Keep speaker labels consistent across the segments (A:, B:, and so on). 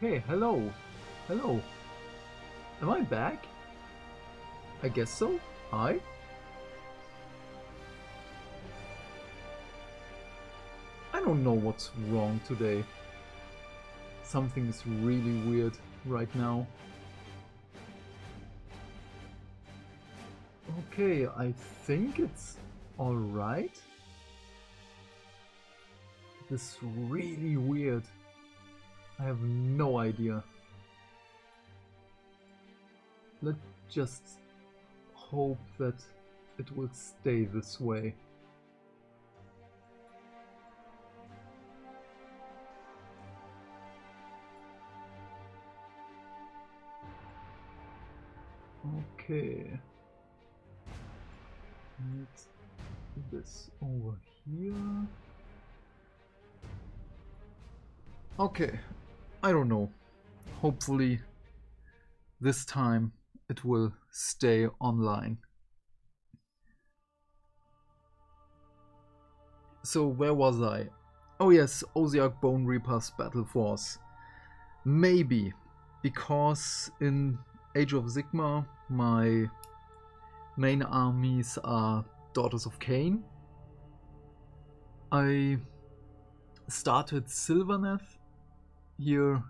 A: Okay, hello. Hello. Am I back? I guess so. Hi. I don't know what's wrong today. Something is really weird right now. Okay, I think it's alright. This is really weird. I have no idea. Let's just hope that it will stay this way. Okay. Let's put this over here. Okay, I don't know. Hopefully this time it will stay online. So where was I? Oh yes, Osiark Bone Reaper's Battle Force. Maybe, because in Age of Sigmar my main armies are Daughters of Cain. I started Sylvaneth. Here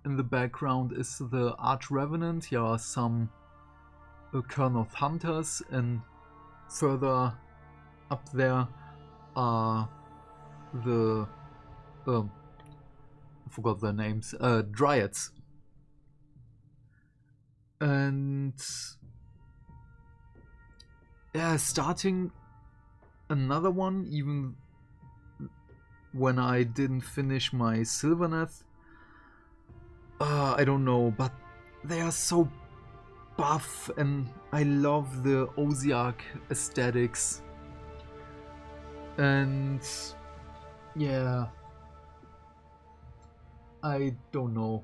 A: in the background is the Arch Revenant. Here are some Kurnoth Hunters, and further up there are the I forgot their names, Dryads. And yeah, starting another one even when I didn't finish my Sylvaneth. I don't know, but they are so buff and I love the Osiark aesthetics. And yeah, I don't know.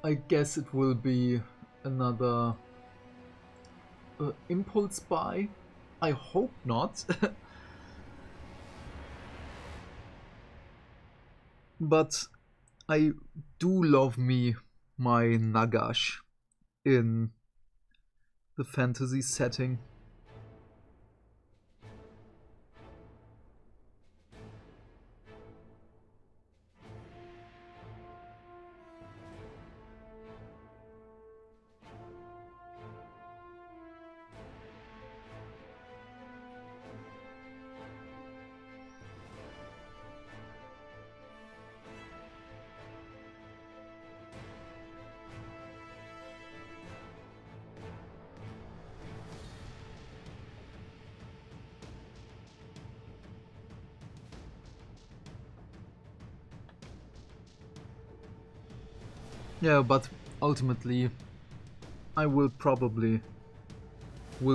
A: I guess it will be another impulse buy. I hope not. But I do love me my Nagash in the fantasy setting. Yeah, but ultimately I will probably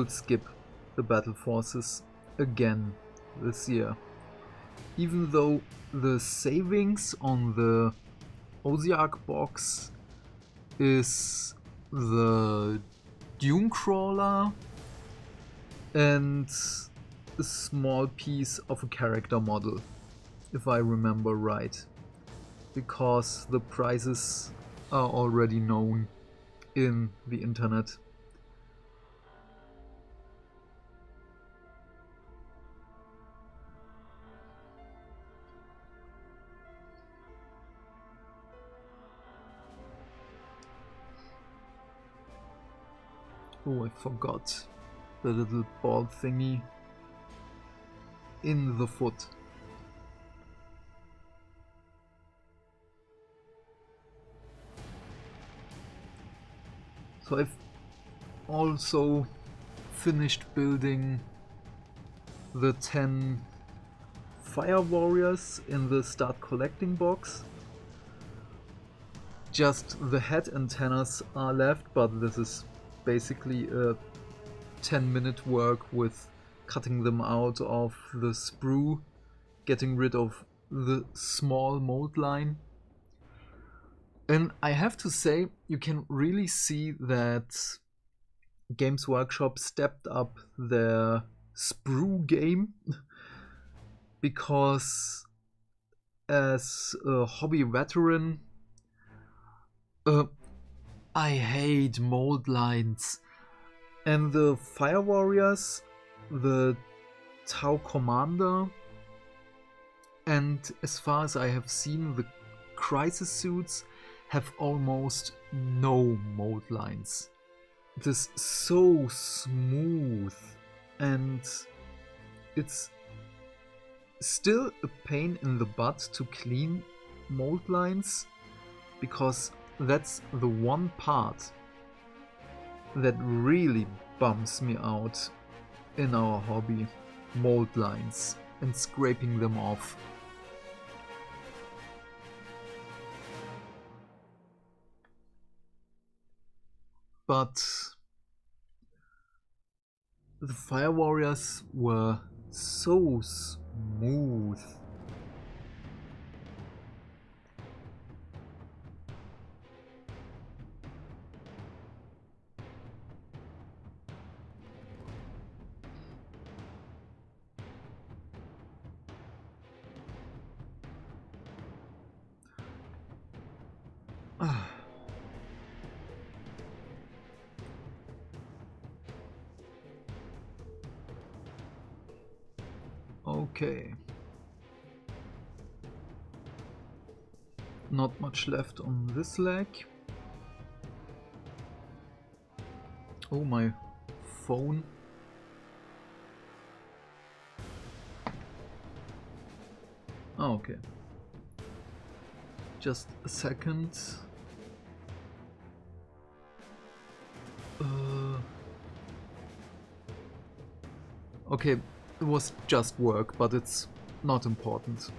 A: skip the battle forces again this year. Even though the savings on the Osiark box is the Dune Crawler and a small piece of a character model, if I remember right, because the prices are already known in the internet. Oh, I forgot the little ball thingy in the foot. So I've also finished building the 10 Fire Warriors in the Start Collecting box. Just the head antennas are left, but this is basically a 10-minute work with cutting them out of the sprue, getting rid of the small mold line. And I have to say, you can really see that Games Workshop stepped up their sprue game because as a hobby veteran, I hate mold lines. And the Fire Warriors, the Tau Commander, and as far as I have seen, the Crisis suits have almost no mold lines. It is so smooth, and it's still a pain in the butt to clean mold lines, because that's the one part that really bums me out in our hobby. Mold lines and scraping them off. But the Fire Warriors were so smooth. Okay. Not much left on this leg. Oh, my phone. Oh, okay. Just a second. Okay, it was just work, but it's not important.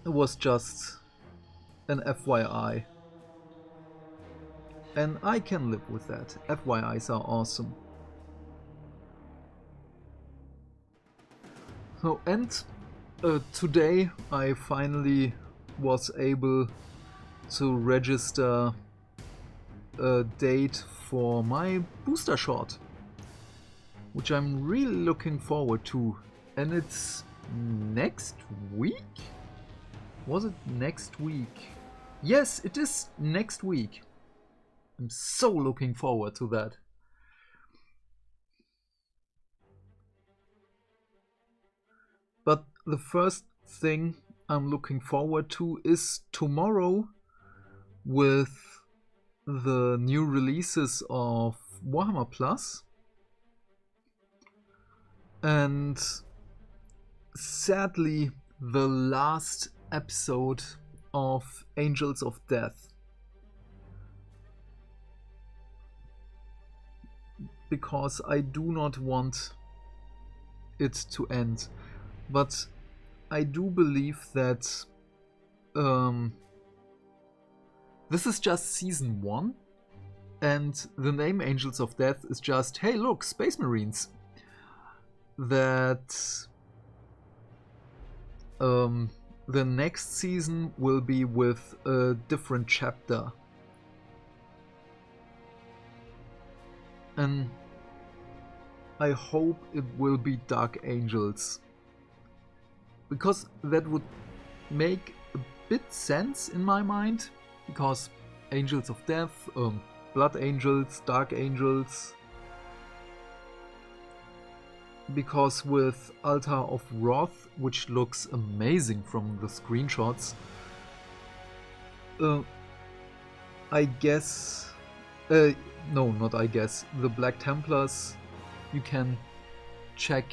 A: It was just an FYI. And I can live with that. FYIs are awesome. So, and today I finally was able to register a date for my booster shot, which I'm really looking forward to. And it's next week? Was it next week? Yes, it is next week. I'm so looking forward to that. But the first thing I'm looking forward to is tomorrow, with the new releases of Warhammer Plus. And sadly, the last episode of Angels of Death. Because I do not want it to end. But I do believe that this is just season 1, and the name Angels of Death is just, hey look, Space Marines. That the next season will be with a different chapter. And I hope it will be Dark Angels. Because that would make a bit sense in my mind. Because Angels of Death, Blood Angels, Dark Angels. Because with Altar of Wrath, which looks amazing from the screenshots, I guess... no, not I guess. The Black Templars, you can check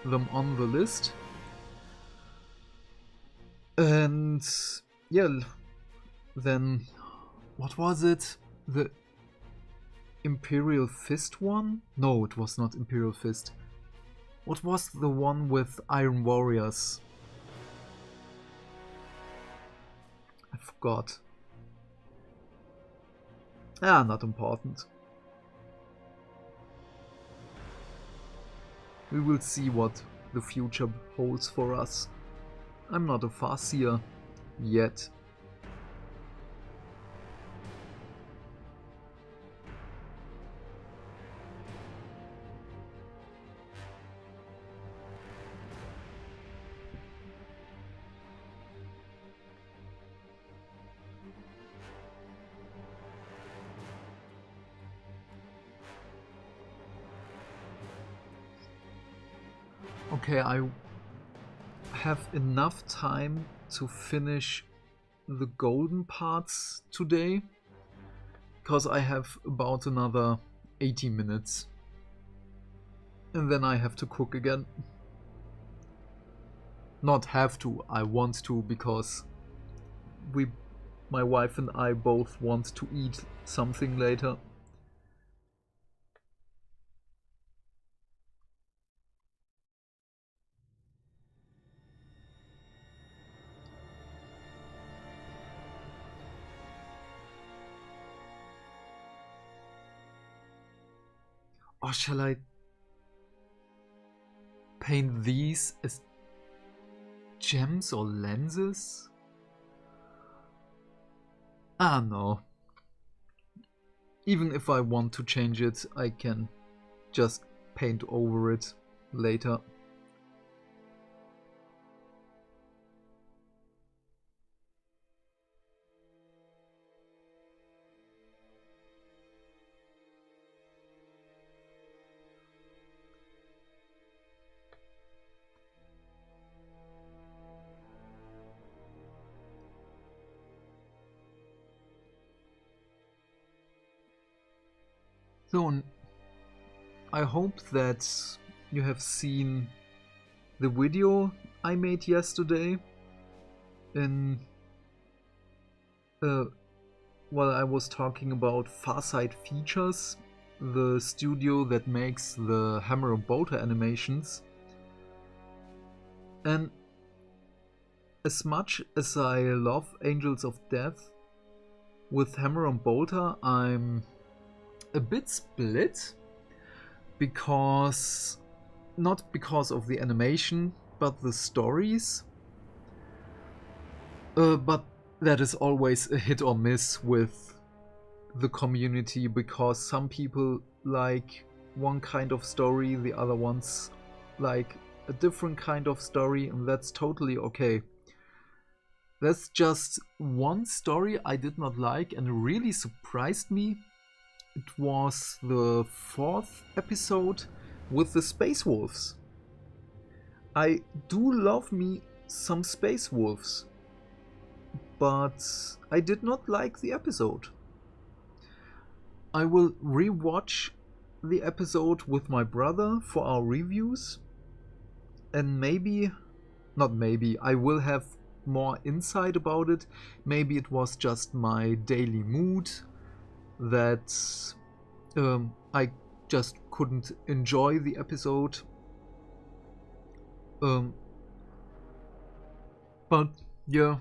A: them on the list. And yeah, then what was it? The Imperial Fist one? No, it was not Imperial Fist. What was the one with Iron Warriors? I forgot. Ah, not important. We will see what the future holds for us. I'm not a farseer yet. Okay, I have enough time to finish the golden parts today, because I have about another 80 minutes. And then I have to cook again. Not have to, I want to, because my wife and I both want to eat something later. Or shall I paint these as gems or lenses? Ah, no. Even if I want to change it, I can just paint over it later. So, I hope that you have seen the video I made yesterday while I was talking about Farsight Features, the studio that makes the Hammer and Bolter animations. And as much as I love Angels of Death, with Hammer and Bolter I'm a bit split, because not because of the animation, but the stories. But that is always a hit or miss with the community, because some people like one kind of story, the other ones like a different kind of story, and that's totally okay. That's just one story I did not like and really surprised me. It was the 4th episode with the Space Wolves. I do love me some Space Wolves, but I did not like the episode. I will rewatch the episode with my brother for our reviews, and I will have more insight about it. Maybe it was just my daily mood that I just couldn't enjoy the episode. But yeah,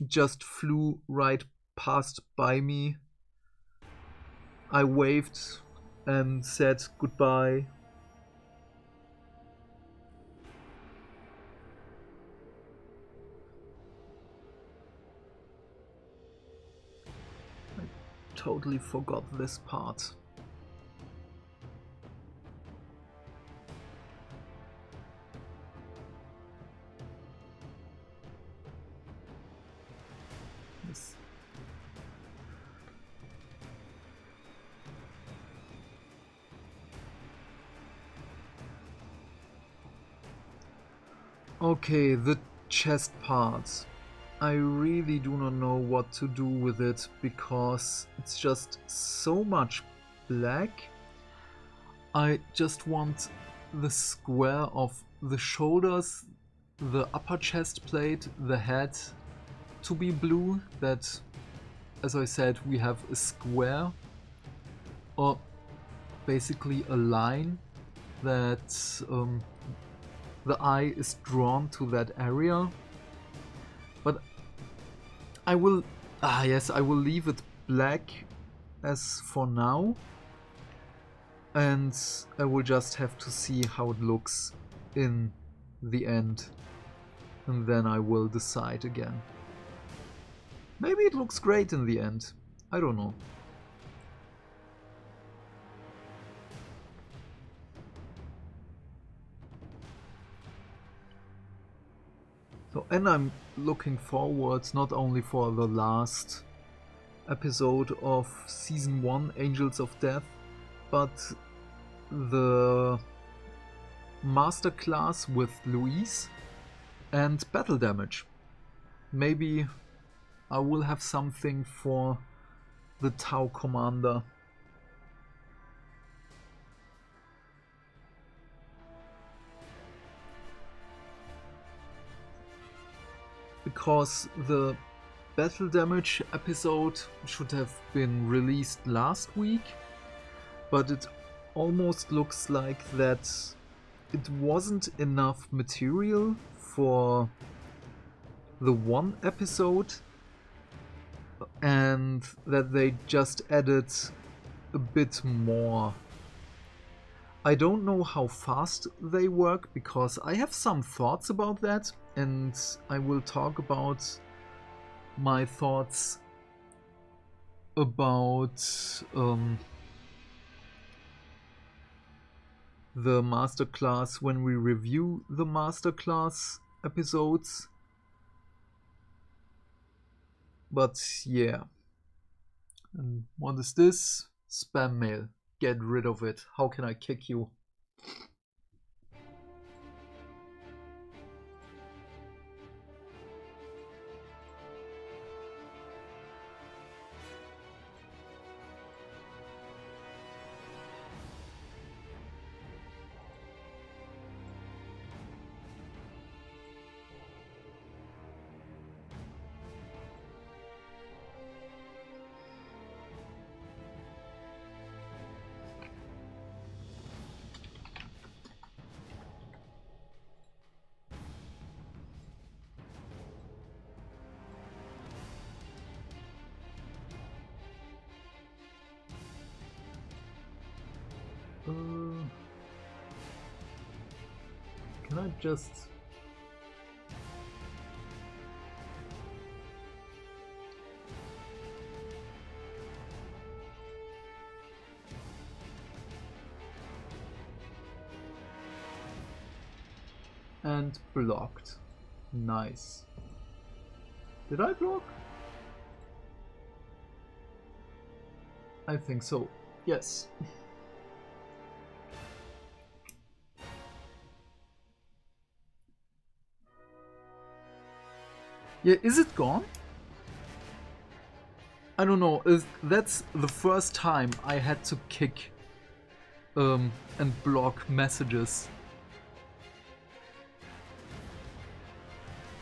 A: just flew right past by me. I waved and said goodbye. I totally forgot this part. Yes. Okay, the chest part. I really do not know what to do with it, because it's just so much black. I just want the square of the shoulders, the upper chest plate, the head to be blue. That, as I said, we have a square, or basically a line that the eye is drawn to that area. But I will leave it black as for now, and I will just have to see how it looks in the end, and then I will decide again. Maybe it looks great in the end, I don't know. So, and I'm looking forward not only for the last episode of Season 1, Angels of Death, but the masterclass with Louise, and battle damage. Maybe I will have something for the Tau commander. Because the battle damage episode should have been released last week, but it almost looks like that it wasn't enough material for the one episode, and that they just added a bit more. I don't know how fast they work, because I have some thoughts about that, and I will talk about my thoughts about the masterclass when we review the masterclass episodes. But yeah. And what is this? Spam mail. Get rid of it. How can I kick you? Can I just... And blocked. Nice. Did I block? I think so. Yes. Yeah, is it gone? I don't know. That's the first time I had to kick and block messages.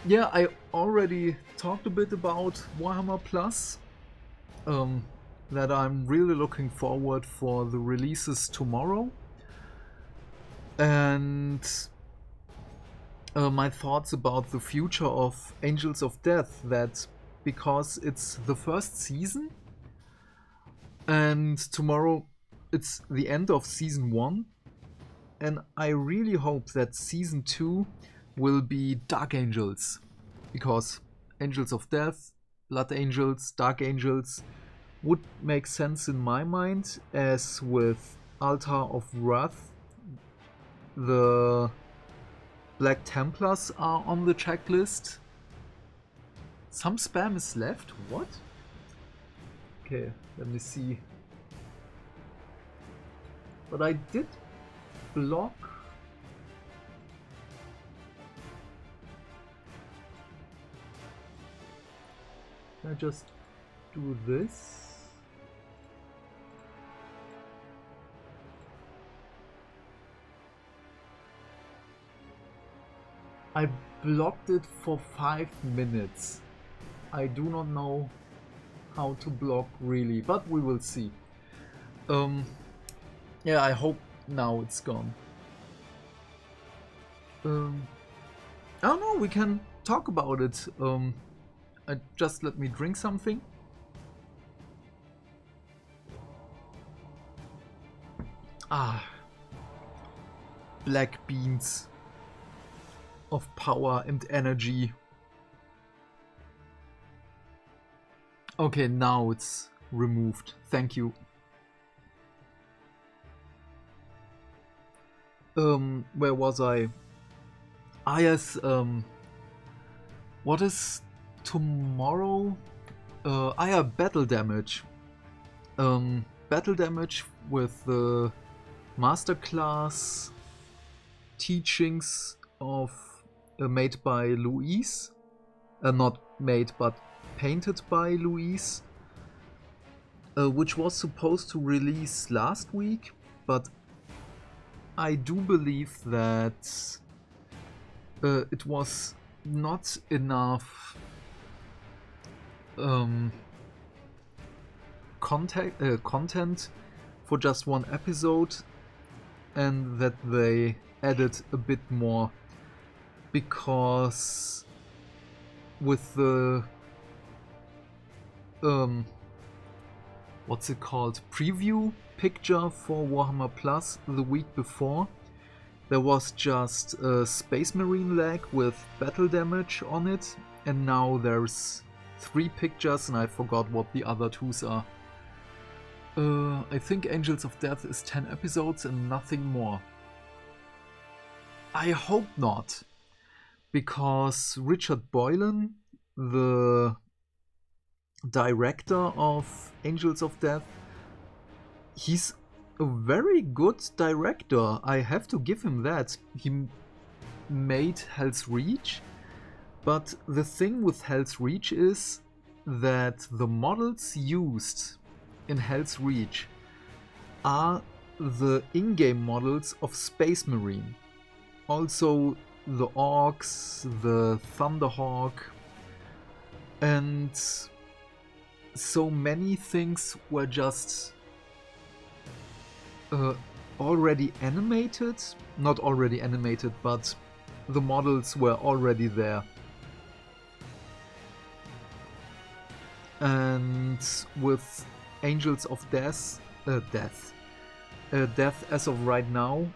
A: Yeah, I already talked a bit about Warhammer Plus. That I'm really looking forward for the releases tomorrow. And my thoughts about the future of Angels of Death, that because it's the first season and tomorrow it's the end of season 1, and I really hope that season 2 will be Dark Angels, because Angels of Death, Blood Angels, Dark Angels would make sense in my mind, as with Altar of Wrath the Black Templars are on the checklist. Some spam is left? What? Okay, let me see. But I did block. Can I just do this? I blocked it for 5 minutes. I do not know how to block really, but we will see. Yeah, I hope now it's gone. Oh no, we can talk about it. Just let me drink something. Ah, black beans of power and energy. Okay, now it's removed. Thank you. Where was I? Ah, yes, what is tomorrow? Yeah, battle damage. Battle damage with the masterclass teachings of made by Louise, not made but painted by Louise, which was supposed to release last week, but I do believe that it was not enough content for just one episode, and that they added a bit more, because with the what's it called, preview picture for Warhammer Plus the week before, there was just a Space Marine leg with battle damage on it, and now there's 3 pictures and I forgot what the other 2s are. I think Angels of Death is 10 episodes and nothing more. I hope not, because Richard Boylan, the director of Angels of Death, he's a very good director. I have to give him that. He made Hell's Reach, but the thing with Hell's Reach is that the models used in Hell's Reach are the in-game models of Space Marine. Also the Orcs, the Thunderhawk, and so many things were just already animated. Not already animated, but the models were already there. And with Angels of Death as of right now,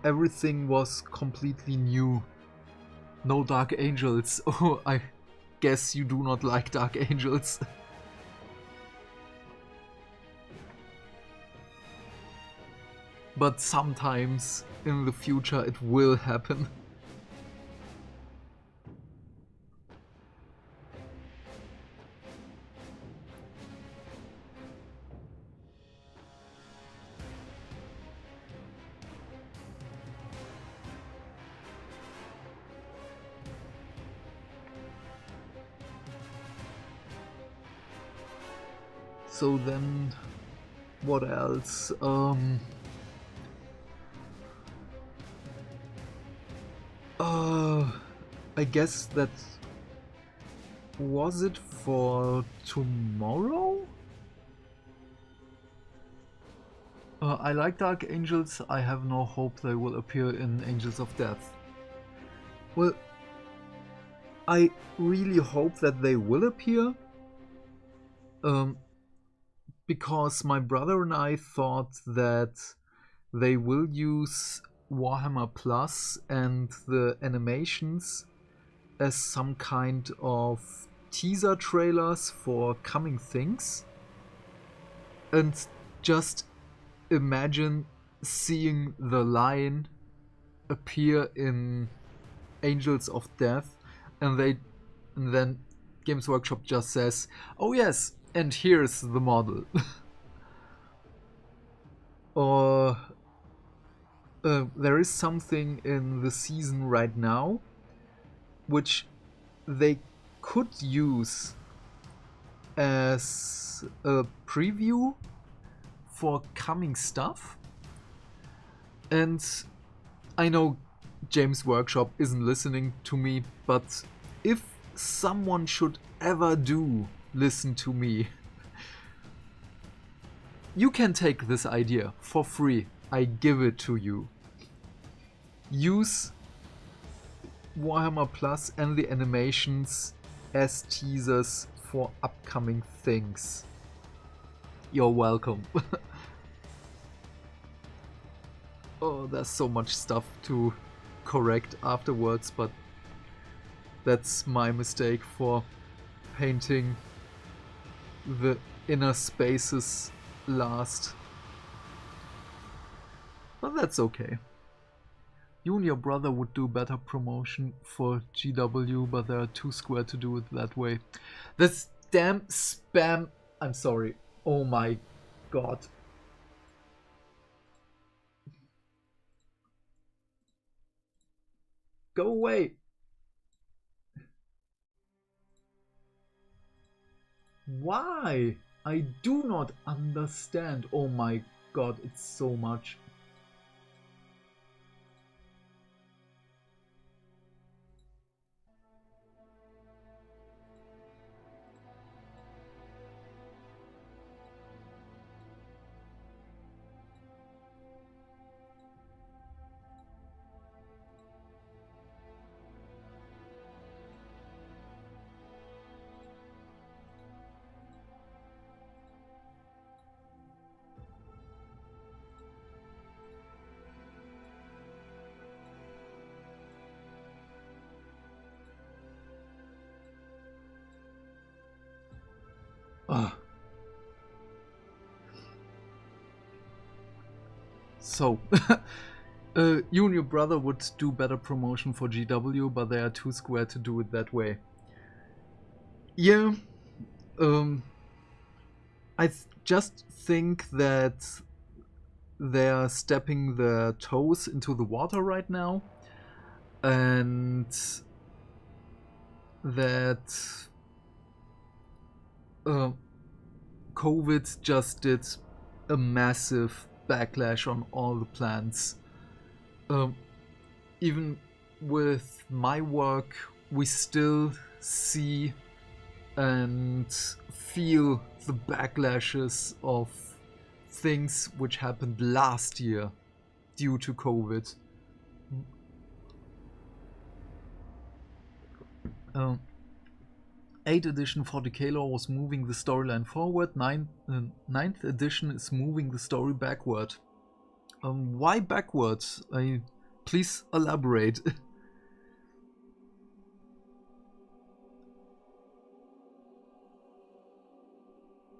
A: everything was completely new. No Dark Angels. Oh, I guess you do not like Dark Angels. But sometimes in the future it will happen. So then, what else? I guess that was it for tomorrow? I like Dark Angels. I have no hope they will appear in Angels of Death. Well, I really hope that they will appear. Because my brother and I thought that they will use Warhammer Plus and the animations as some kind of teaser trailers for coming things. And just imagine seeing the lion appear in Angels of Death, and then Games Workshop just says, "Oh yes, and here's the model." Or there is something in the season right now which they could use as a preview for coming stuff. And I know Games Workshop isn't listening to me, but if someone should ever do listen to me, you can take this idea for free. I give it to you. Use Warhammer Plus and the animations as teasers for upcoming things. You're welcome. Oh, there's so much stuff to correct afterwards, but that's my mistake for painting the inner spaces last. But that's okay. You and your brother would do better promotion for GW, but they are too square to do it that way. This damn spam. I'm sorry. Oh my god. Go away! Why? I do not understand. Oh my god, it's so much. Ugh. So, you and your brother would do better promotion for GW, but they are too square to do it that way. Yeah, I just think that they're stepping their toes into the water right now, and that COVID just did a massive backlash on all the plans. Even with my work, we still see and feel the backlashes of things which happened last year due to COVID. 8th edition 40k lore was moving the storyline forward, 9th edition is moving the story backward. Why backwards? Please elaborate.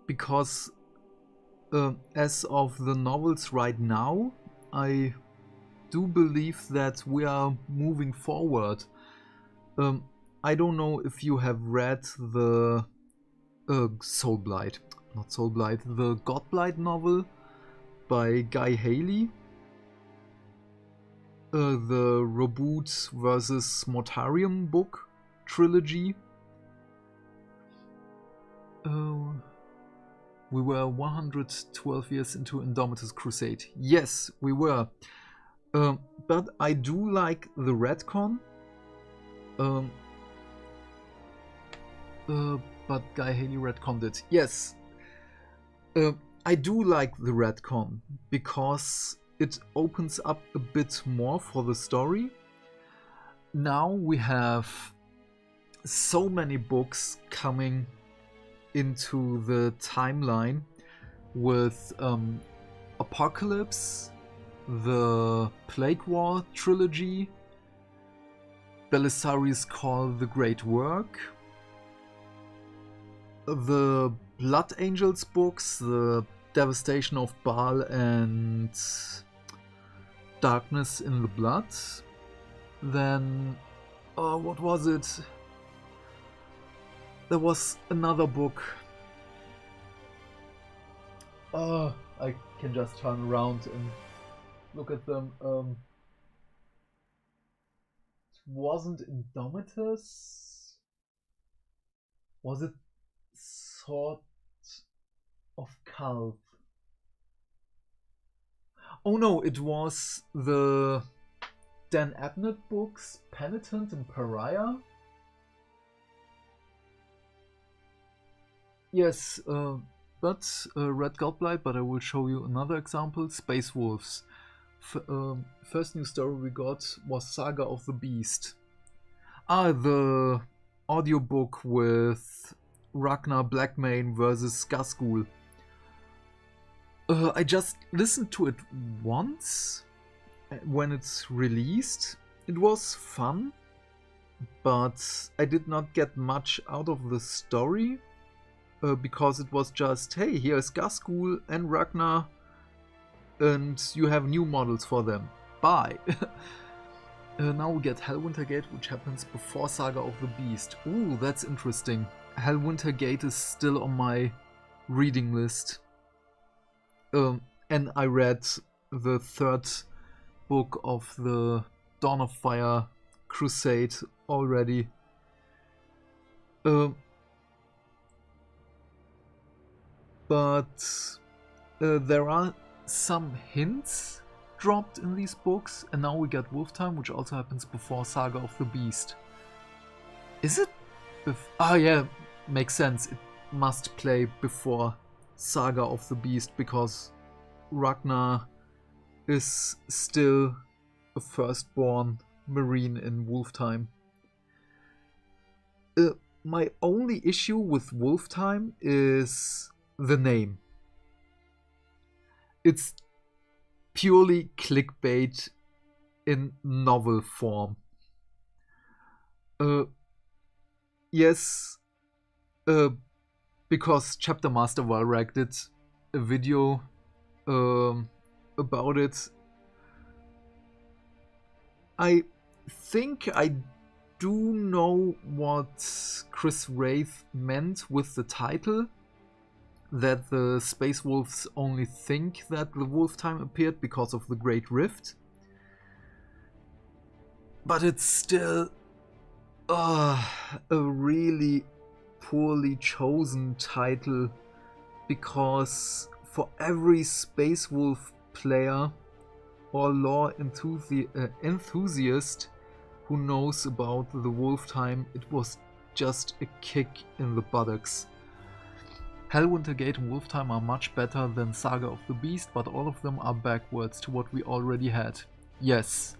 A: Because as of the novels right now, I do believe that we are moving forward. I don't know if you have read the Soulblight, not Soulblight, the Godblight novel by Guy Haley. The Reboot versus Mortarium book trilogy. We were 112 years into Indomitus Crusade. Yes, we were. But I do like the retcon. But Guy Haley retconned it. Yes. I do like the retcon because it opens up a bit more for the story. Now we have so many books coming into the timeline with Apocalypse, the Plague War trilogy, Belisarius' Call: The Great Work, the Blood Angels books, the Devastation of Baal and Darkness in the Blood. Then, what was it? There was another book. I can just turn around and look at them. It wasn't Indomitus. Was it Sword of Calth? Oh no, it was the Dan Abnett books, Penitent and Pariah. Yes, but Red Godblight, but I will show you another example, Space Wolves. First new story we got was Saga of the Beast. The audiobook with Ragnar Blackmane versus Skazgul. I just listened to it once when it's released. It was fun, but I did not get much out of the story. Because it was just, hey, here's Skazgul and Ragnar, and you have new models for them. Bye! Now we get Hellwinter Gate, which happens before Saga of the Beast. Ooh, that's interesting. Hellwinter Gate is still on my reading list. And I read the third book of the Dawn of Fire crusade already. But there are some hints dropped in these books, and now we get Wolftime, which also happens before Saga of the Beast. Is it? Ah, yeah, makes sense. It must play before Saga of the Beast because Ragnar is still a firstborn Marine in Wolftime. My only issue with Wolftime is the name. It's purely clickbait in novel form. Yes, because Chapter Master Valrak did a video about it. I think I do know what Chris Wraith meant with the title, that the Space Wolves only think that the Wolftime appeared because of the Great Rift. But it's still a really poorly chosen title, because for every Space Wolf player or lore enthusiast who knows about the Wolftime, it was just a kick in the buttocks. Hellwinter Gate and Wolftime are much better than Saga of the Beast, but all of them are backwards to what we already had. Yes.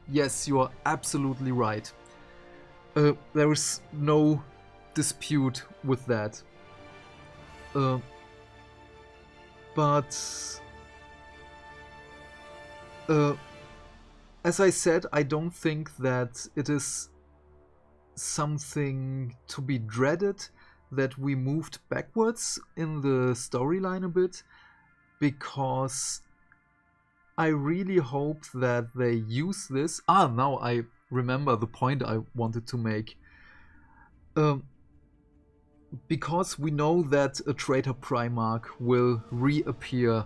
A: Yes, you are absolutely right. There is no dispute with that. But as I said, I don't think that it is something to be dreaded that we moved backwards in the storyline a bit, because I really hope that they use this. Now I remember the point I wanted to make. Because we know that a traitor Primarch will reappear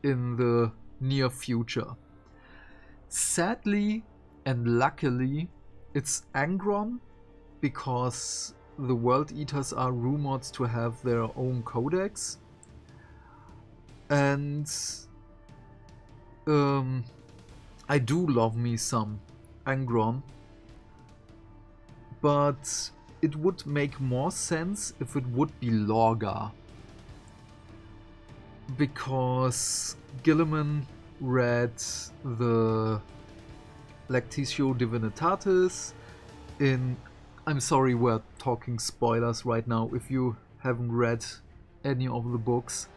A: in the near future. Sadly and luckily, it's Angron, because the World Eaters are rumored to have their own codex. And I do love me some Angron, but it would make more sense if it would be Lorgar, because Gilliman read the Lactitio Divinitatis in... I'm sorry, we're talking spoilers right now if you haven't read any of the books.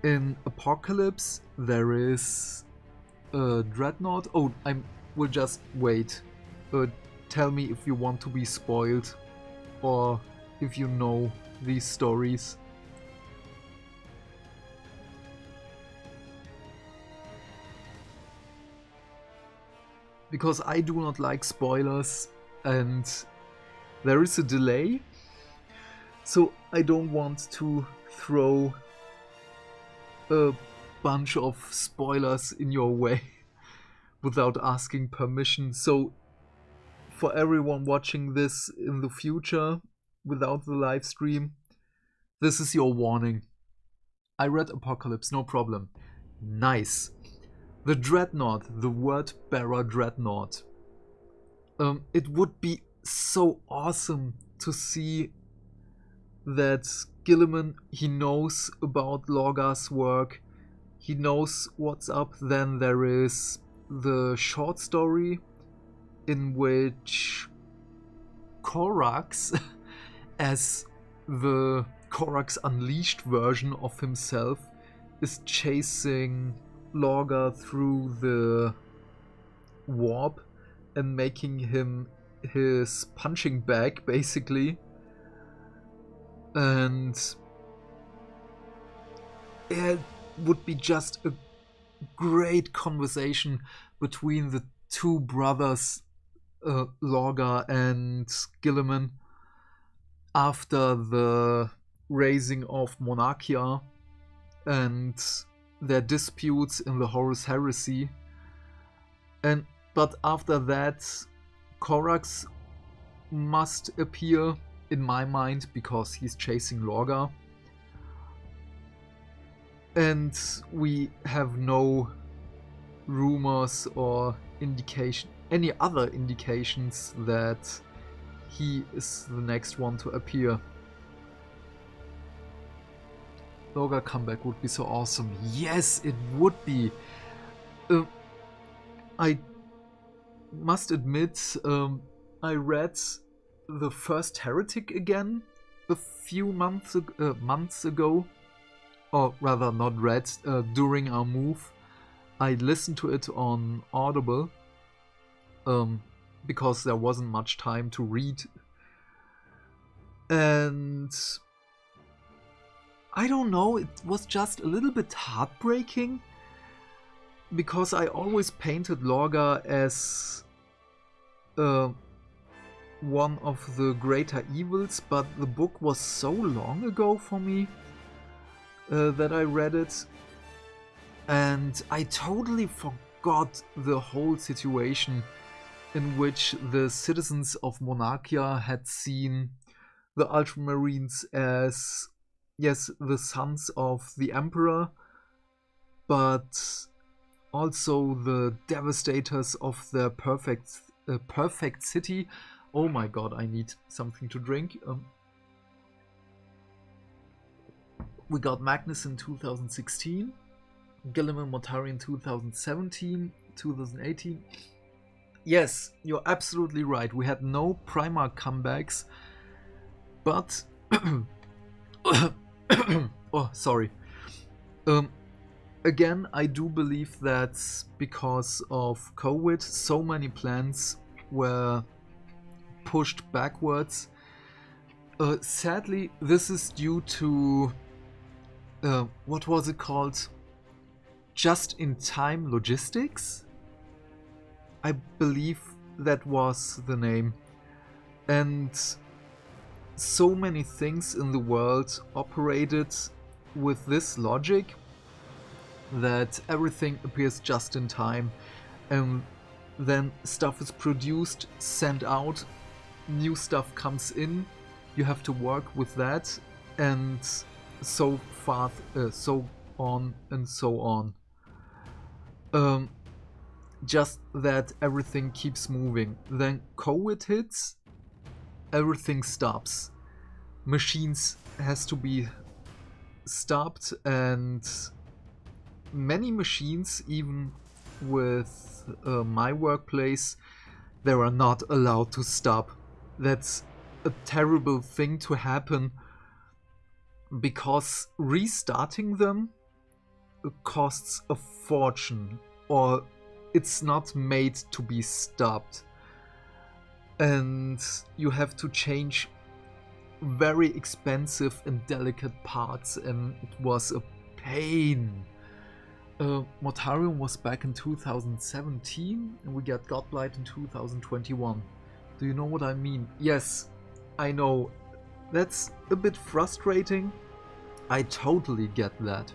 A: In Apocalypse there is a Dreadnought. Oh, I will just wait. Tell me if you want to be spoiled or if you know these stories. Because I do not like spoilers and there is a delay, so I don't want to throw a bunch of spoilers in your way without asking permission. So for everyone watching this in the future without the live stream, this is your warning. I read Apocalypse, no problem. Nice. The Dreadnought, the Word Bearer Dreadnought. It would be so awesome to see that Gilliman, he knows about Lorgar's work, he knows what's up. Then there is the short story in which Korax, as the Korax Unleashed version of himself, is chasing Lorgar through the warp and making him his punching bag, basically. And it would be just a great conversation between the two brothers, Lorgar and Gilliman, after the raising of Monarchia and their disputes in the Horus Heresy. And But after that, Korax must appear in my mind because he's chasing Lorga. And we have no rumors or any other indications that he is the next one to appear. Lorga comeback would be so awesome. Yes, it would be. I must admit, I read the first Heretic again a few months ago, or rather not read, during our move. I listened to it on Audible, because there wasn't much time to read. And I don't know, it was just a little bit heartbreaking, because I always painted Lorga as one of the greater evils, but the book was so long ago for me that I read it, and I totally forgot the whole situation in which the citizens of Monarchia had seen the Ultramarines as, yes, the sons of the Emperor, but also the devastators of their perfect city. Oh my god, I need something to drink. We got Magnus in 2016, Guilliman Motari in 2017, 2018. Yes, you're absolutely right. We had no Primarch comebacks, but oh, sorry. Again, I do believe that's because of COVID. So many plans were pushed backwards. Sadly, this is due to what was it called? Just-in-time logistics? I believe that was the name. And so many things in the world operated with this logic that everything appears just in time, and then stuff is produced, sent out, new stuff comes in, you have to work with that, and so on and so on. Just that everything keeps moving. Then COVID hits, everything stops. Machines has to be stopped, and many machines, even with my workplace, they are not allowed to stop. That's a terrible thing to happen, because restarting them costs a fortune, or it's not made to be stopped. And you have to change very expensive and delicate parts, and it was a pain. Mortarion was back in 2017, and we got Godblight in 2021. Do you know what I mean? Yes, I know. That's a bit frustrating. I totally get that.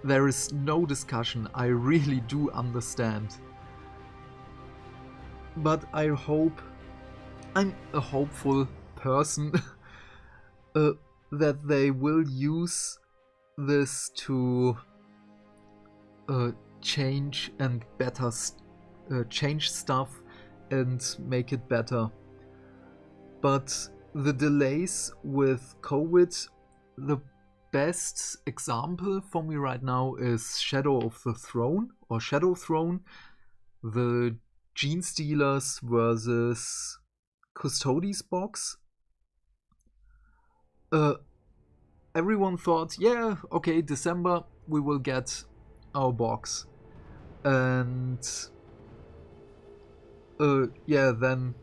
A: There is no discussion, I really do understand. But I hope, I'm a hopeful person, that they will use this to change and better change stuff and make it better. But the delays with COVID, the best example for me right now is Shadow of the Throne, or Shadow Throne, the Gene Stealers versus Custodes box. Everyone thought, yeah, okay, December we will get our box, and yeah, then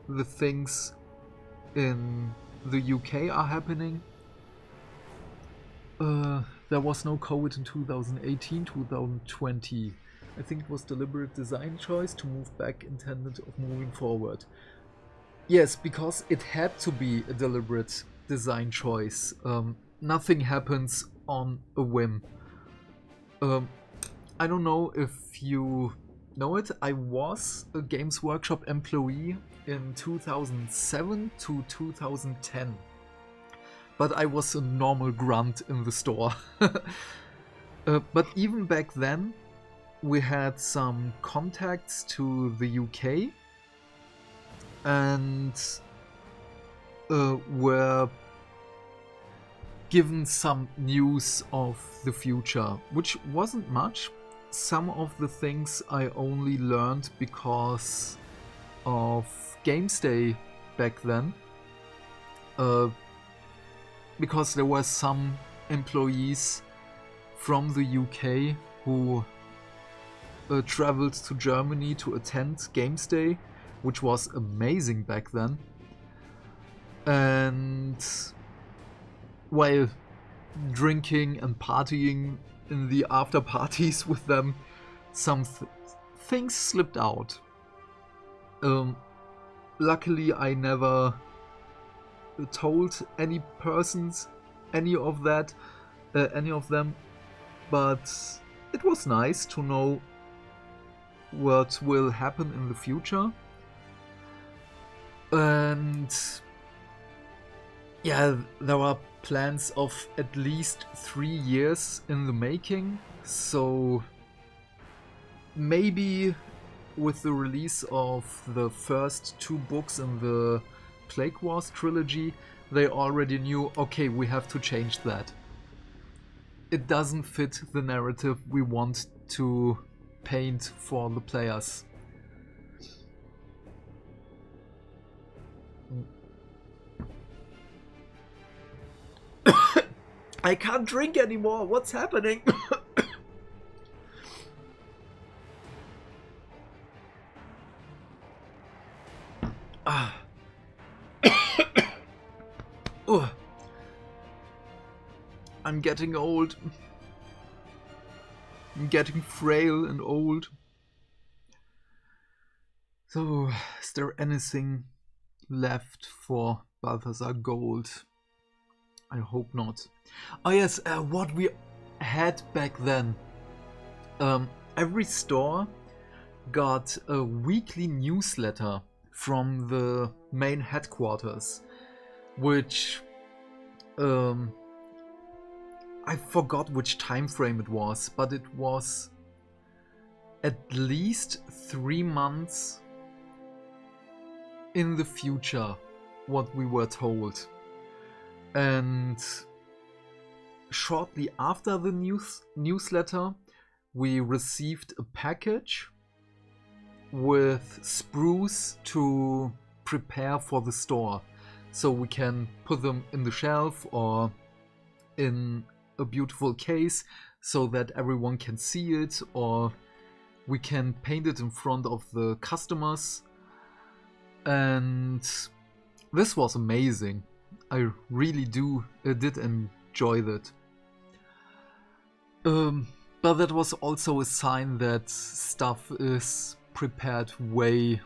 A: the things in the UK are happening. There was no COVID in 2018, 2020. I think it was deliberate design choice to move back intended of moving forward. Yes, because it had to be a deliberate design choice. Nothing happens on a whim. I don't know if you know it, I was a Games Workshop employee in 2007 to 2010. But I was a normal grunt in the store. But even back then, we had some contacts to the UK and were given some news of the future, which wasn't much. Some of the things I only learned because of Games Day back then. Because there were some employees from the UK who traveled to Germany to attend Games Day, which was amazing back then. And while drinking and partying in the after parties with them, some things slipped out. Luckily, I never told any persons any of them, but it was nice to know what will happen in the future. And yeah, there are plans of at least 3 years in the making, so maybe with the release of the first 2 books in the Plague Wars trilogy, they already knew, okay, we have to change that. It doesn't fit the narrative we want to paint for the players. I can't drink anymore, what's happening? I'm getting old. I'm getting frail and old. So, is there anything left for Balthazar Gold? I hope not. Oh yes, what we had back then. Every store got a weekly newsletter from the main headquarters, which I forgot which time frame it was, but it was at least 3 months in the future, what we were told. And shortly after the newsletter, we received a package with sprues to prepare for the store. So we can put them in the shelf or in a beautiful case so that everyone can see it, or we can paint it in front of the customers. And this was amazing. I really did enjoy that. But that was also a sign that stuff is prepared way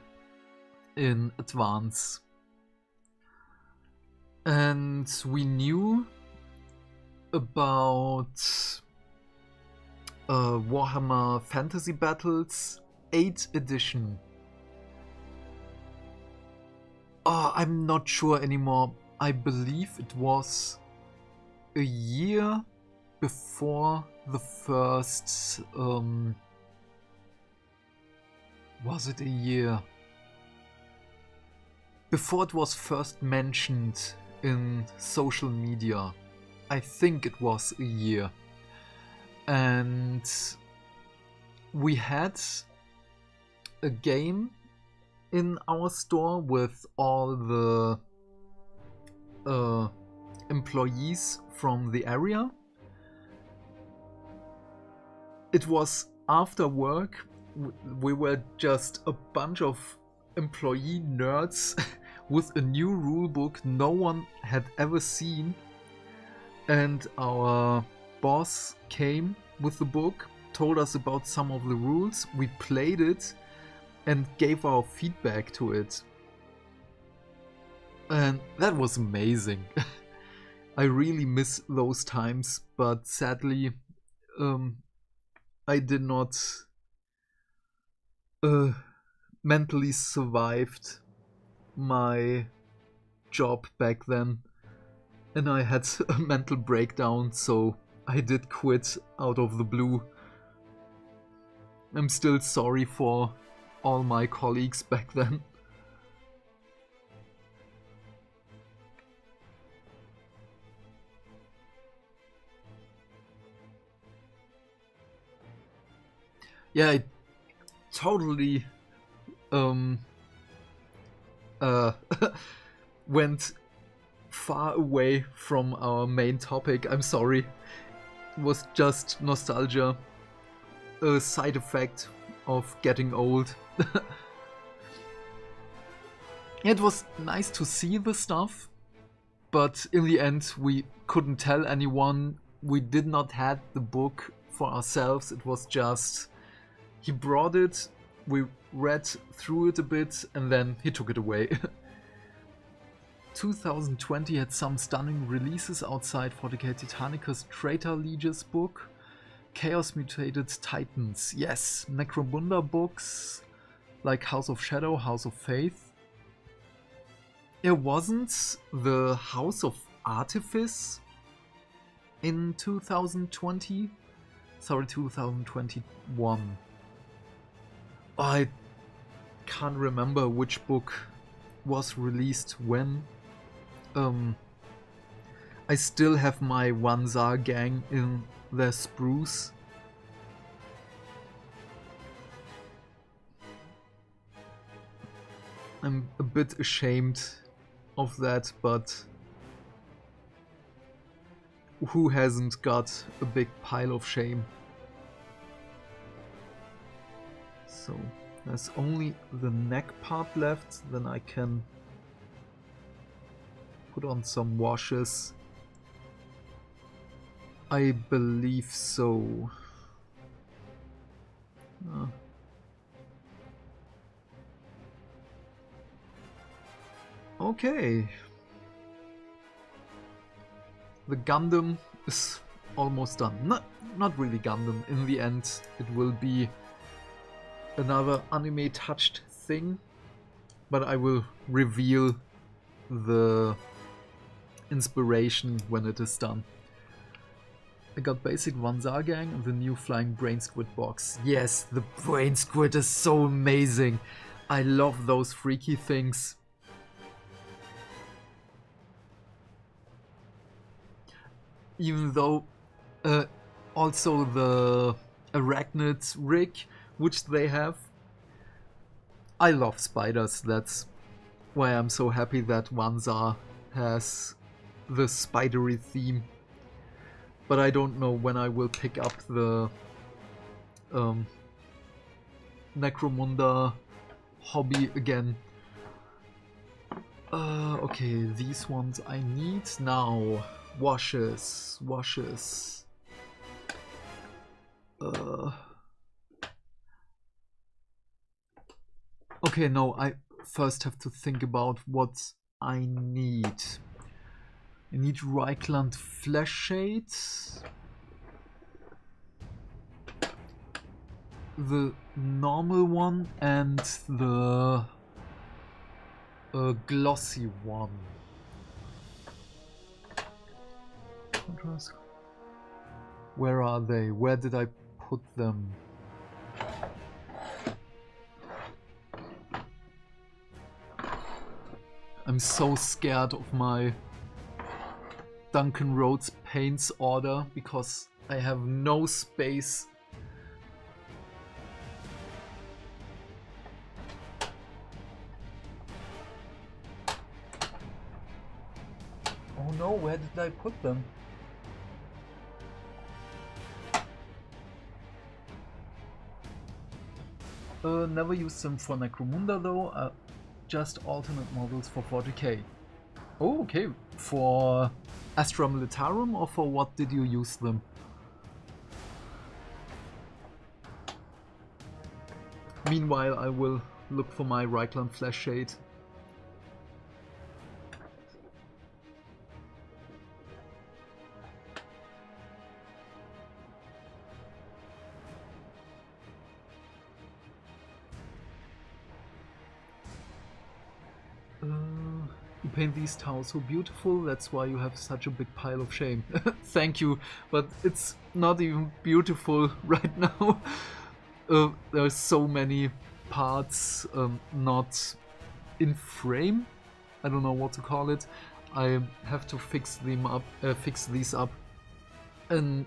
A: in advance. And we knew about Warhammer Fantasy Battles 8th edition. I'm not sure anymore. I believe it was a year before the first... was it a year? Before it was first mentioned in social media. I think it was a year. And we had a game in our store with all the employees from the area. It was after work. We were just a bunch of employee nerds with a new rulebook no one had ever seen. And our boss came with the book, told us about some of the rules, we played it and gave our feedback to it. And that was amazing. I really miss those times, but sadly I did not mentally survived my job back then, and I had a mental breakdown, so I did quit out of the blue. I'm still sorry for all my colleagues back then. Yeah, I totally went far away from our main topic. I'm sorry. It was just nostalgia, a side effect of getting old. It was nice to see the stuff, but in the end we couldn't tell anyone. We did not have the book for ourselves. It was just, he brought it, we read through it a bit, and then he took it away. 2020 had some stunning releases outside 40k Titanicus Traitor Liege's book, Chaos Mutated Titans, yes, Necromunda books like House of Shadow, House of Faith. It wasn't the House of Artifice in 2020? Sorry, 2021. I can't remember which book was released when. I still have my Wanzar gang in their spruce. I'm a bit ashamed of that, but who hasn't got a big pile of shame? So there's only the neck part left, then I can put on some washes. I believe so. Okay. The Gundam is almost done. Not really Gundam. In the end, it will be another anime touched thing, but I will reveal the inspiration when it is done. I got basic Wanzar gang and the new flying brain squid box. Yes, the brain squid is so amazing. I love those freaky things. Even though also the arachnid rig, which they have. I love spiders, that's why I'm so happy that Wanzar has the spidery theme. But I don't know when I will pick up the Necromunda hobby again. Okay, these ones I need now. Washes. Okay, no, I first have to think about what I need. I need Reichland Flesh Shades. The normal one and the glossy one. Contrast. Where are they? Where did I put them? I'm so scared of my Duncan Rhodes paints order because I have no space. Oh no, where did I put them? Never used them for Necromunda though, just alternate models for 40k. Oh, okay. For Astra Militarum, or for what did you use them? Meanwhile, I will look for my Reichland Flesh Shade. paint these tiles so beautiful, that's why you have such a big pile of shame. Thank you, but it's not even beautiful right now. There's so many parts not in frame. I don't know what to call it. I have to fix them up, fix these up, and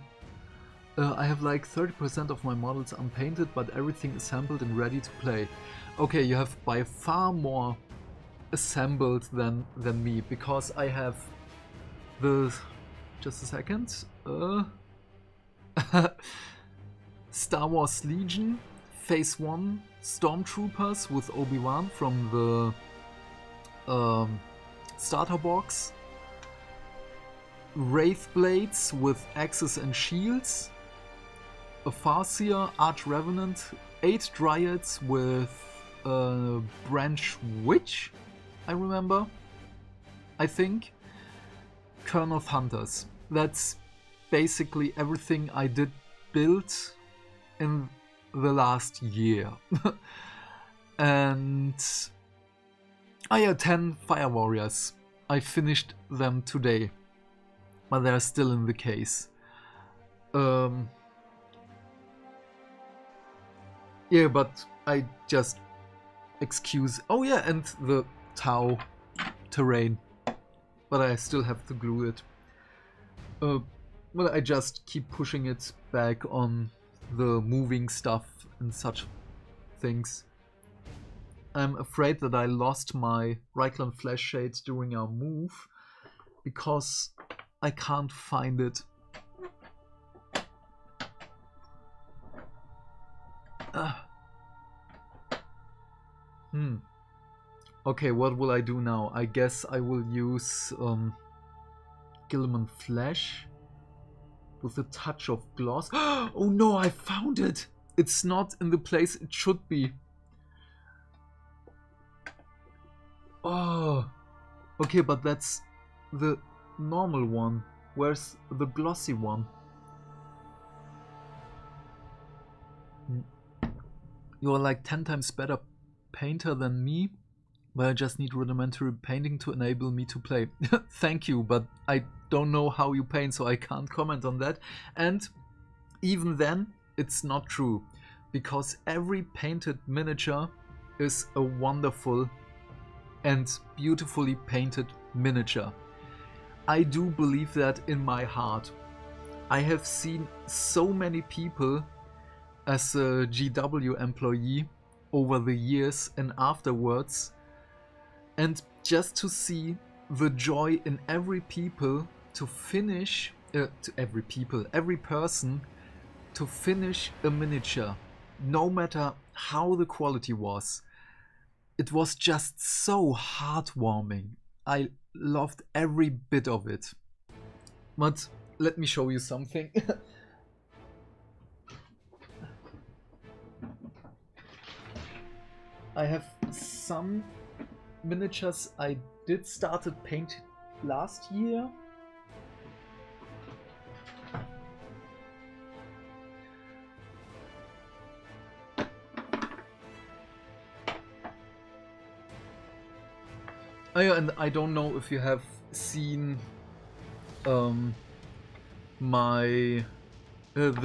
A: I have like 30% of my models unpainted, but everything assembled and ready to play. Okay, you have by far more assembled than me, because I have the, just a second, Star Wars Legion Phase 1 Stormtroopers with Obi-Wan from the starter box, Wraith Blades with axes and shields, a Farseer Arch Revenant, 8 Dryads with Branch Witch, I remember, I think, Kern of Hunters. That's basically everything I did build in the last year. And I had 10 Fire Warriors. I finished them today, but they're still in the case. Yeah, but I just excuse. Oh yeah, and the Tau terrain, but I still have to glue it. But I just keep pushing it back on the moving stuff and such things. I'm afraid that I lost my Reichland Flash Shade during our move, because I can't find it. Okay, what will I do now? I guess I will use Gilliman Flash with a touch of gloss. Oh no, I found it! It's not in the place it should be. Oh, okay, but that's the normal one. Where's the glossy one? You're like 10 times better painter than me, but I just need rudimentary painting to enable me to play. Thank you, but I don't know how you paint, so I can't comment on that. And even then, it's not true, because every painted miniature is a wonderful and beautifully painted miniature. I do believe that in my heart. I have seen so many people as a GW employee over the years and afterwards, and just to see the joy in every people to finish, every person to finish a miniature, no matter how the quality was. It was just so heartwarming. I loved every bit of it. But let me show you something. I have some miniatures I did started paint last year. Oh yeah, and I don't know if you have seen the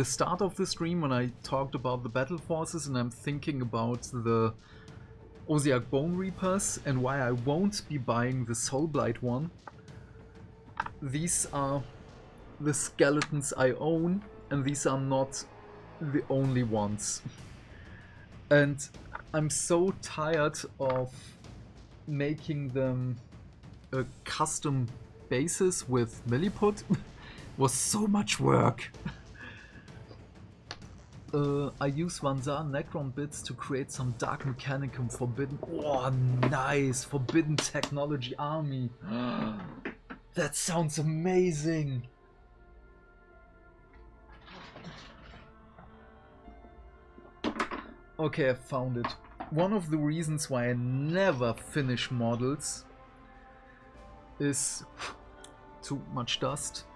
A: start of the stream when I talked about the battle forces, and I'm thinking about the Osiak Bone Reapers and why I won't be buying the Soulblight one. These are the skeletons I own, and these are not the only ones. And I'm so tired of making them a custom bases with milliput. Was so much work. I use Vanzar Necron bits to create some Dark Mechanicum Forbidden. Oh, nice! Forbidden Technology Army. That sounds amazing. Okay, I found it. One of the reasons why I never finish models is too much dust.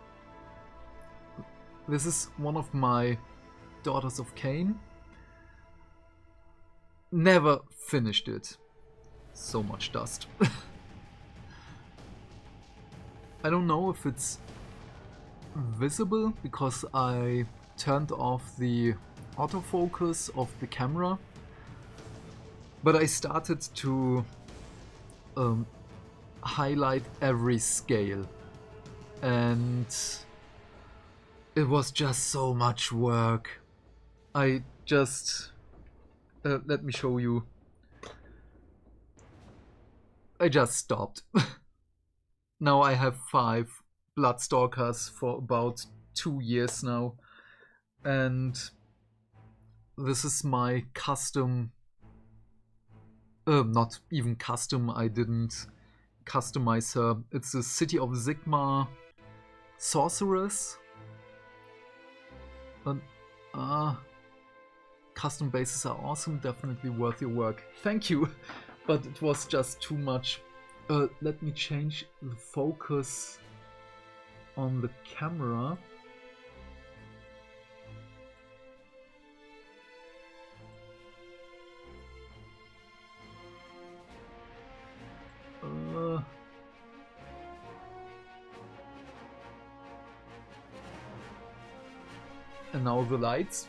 A: This is one of my Daughters of Cain. Never finished it. So much dust. I don't know if it's visible because I turned off the autofocus of the camera, but I started to highlight every scale, and it was just so much work. I just let me show you. I just stopped. Now I have 5 Bloodstalkers for about 2 years now, and this is my custom, not even custom, I didn't customize her. It's a City of Sigmar sorceress. Custom bases are awesome, definitely worth your work. Thank you, but it was just too much. Let me change the focus on the camera. And now the lights.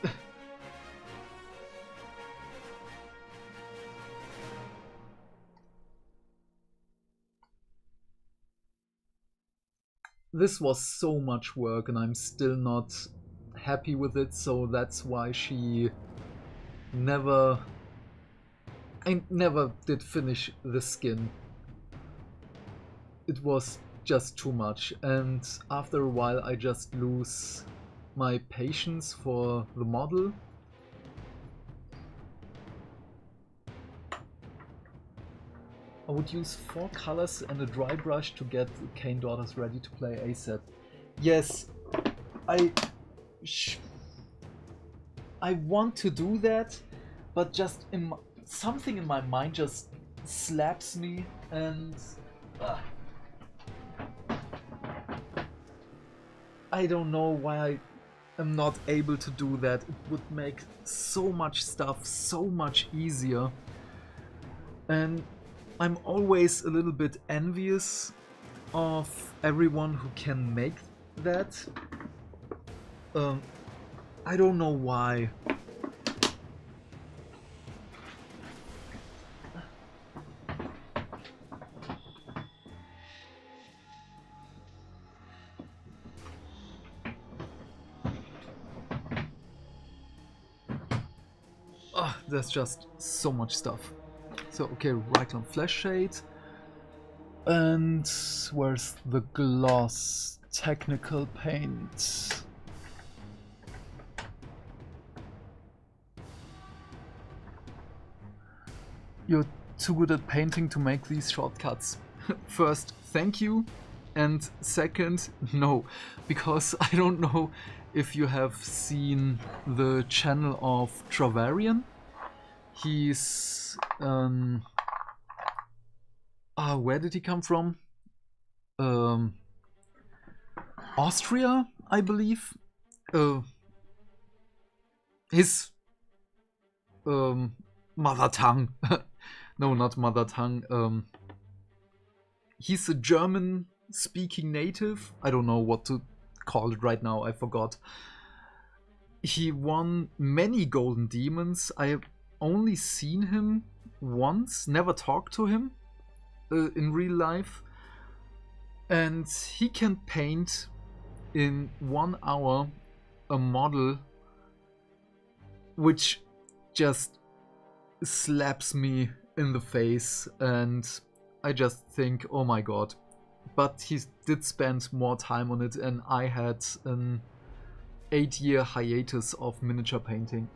A: This was so much work and I'm still not happy with it, so that's why I never did finish the skin. It was just too much, and after a while I just lose my patience for the model. I would use 4 colors and a dry brush to get the Kane daughters ready to play ASAP. Yes, I want to do that, but just something in my mind just slaps me, and I don't know why I am not able to do that. It would make so much stuff so much easier, and I'm always a little bit envious of everyone who can make that. I don't know why. There's just so much stuff. So, okay, right on Flash Shade. And where's the gloss? Technical paint. You're too good at painting to make these shortcuts. First, thank you. And second, no. Because I don't know if you have seen the channel of Travarian. He's where did he come from? Austria, I believe. His mother tongue. No, not mother tongue. He's a German speaking native. I don't know what to call it right now, I forgot. He won many golden demons. I have only seen him once, never talked to him in real life, and he can paint in 1 hour a model which just slaps me in the face, and I just think, oh my god. But he did spend more time on it, and I had an 8-year hiatus of miniature painting.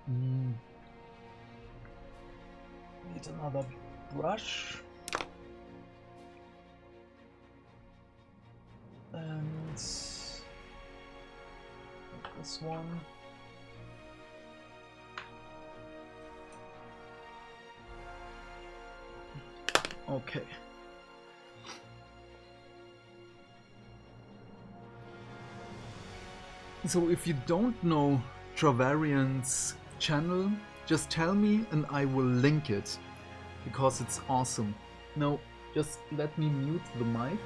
A: Need another brush. And this one. Okay. So if you don't know Travarian's channel, just tell me and I will link it, because it's awesome. Now, Just let me mute the mic.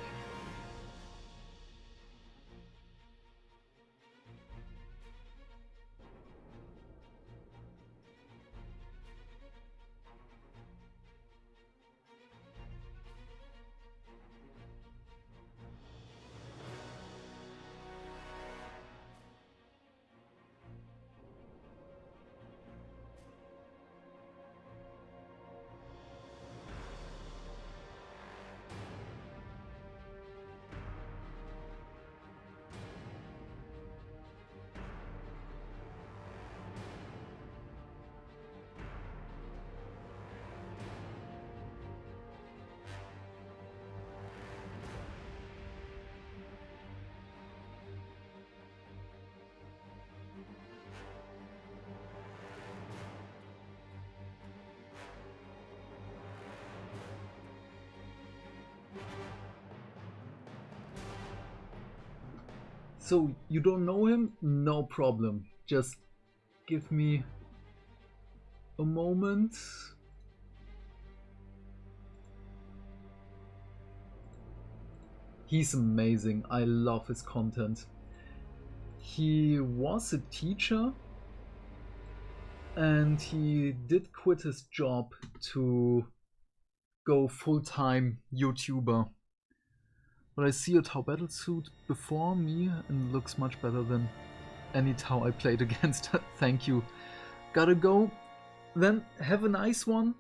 A: So you don't know him? No problem. Just give me a moment. He's amazing. I love his content. He was a teacher and he did quit his job to go full-time YouTuber. But I see a Tau battlesuit before me and looks much better than any Tau I played against. Thank you. Gotta go. Then have a nice one.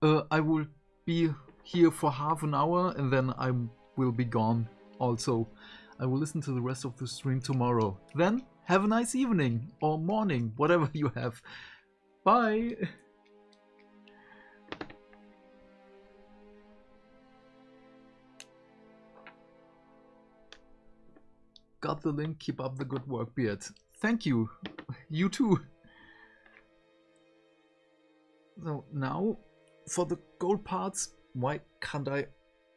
A: I will be here for half an hour and then I will be gone also. I will listen to the rest of the stream tomorrow. Then have a nice evening or morning, whatever you have. Bye. Got the link. Keep up the good work, Beard. Thank you. You too. So now for the gold parts. Why can't I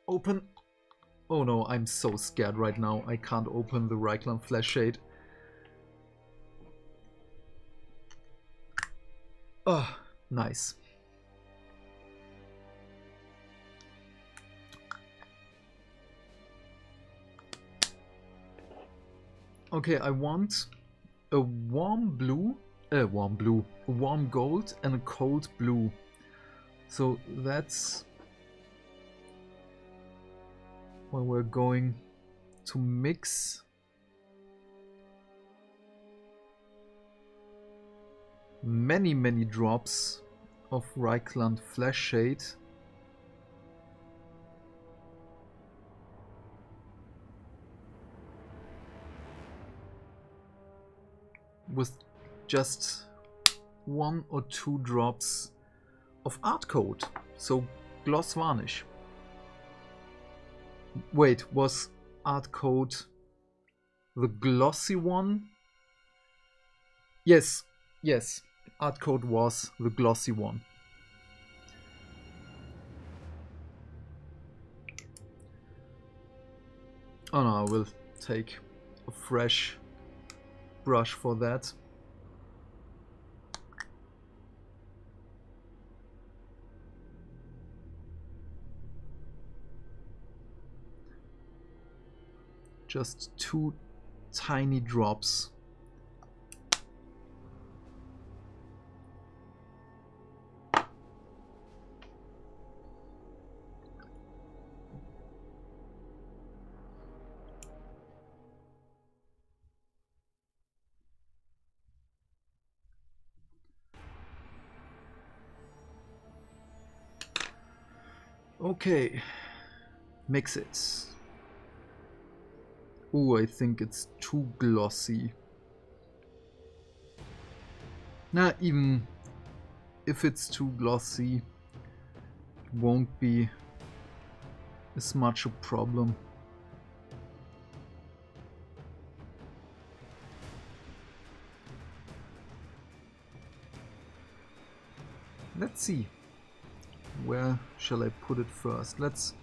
A: open? Oh no, I'm so scared right now. I can't open the Reichland Flash Shade. Oh, nice. Okay, I want a warm gold and a cold blue. So that's where we're going to mix many drops of Reichland Flash Shade. With just 1 or 2 drops of art coat, so gloss varnish. Wait, was art coat the glossy one? Yes, art coat was the glossy one. Oh no, I will take a fresh brush for that. Just 2 tiny drops. Okay, mix it. Oh, I think it's too glossy. Nah, even if it's too glossy, it won't be as much a problem. Let's see. Where shall I put it first? Let's...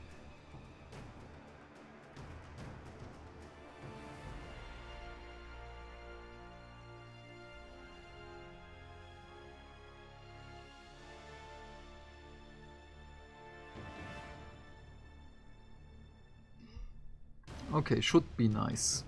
A: Okay, should be nice.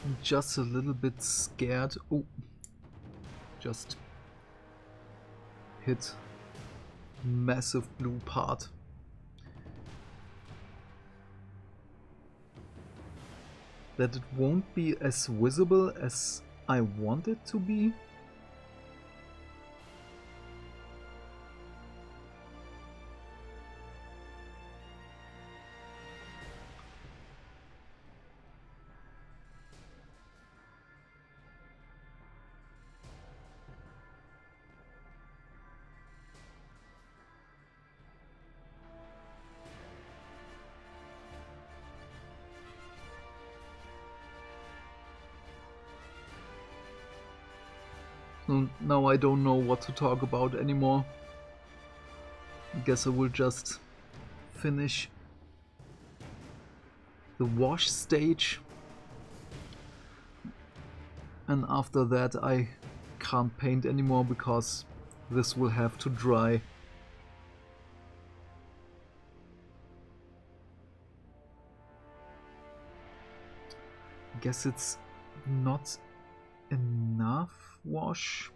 A: I'm just a little bit scared. Oh, just hit massive blue part. That it won't be as visible as I want it to be. So now I don't know what to talk about anymore. I guess I will just finish the wash stage, and after that I can't paint anymore because this will have to dry. I guess it's not enough wash.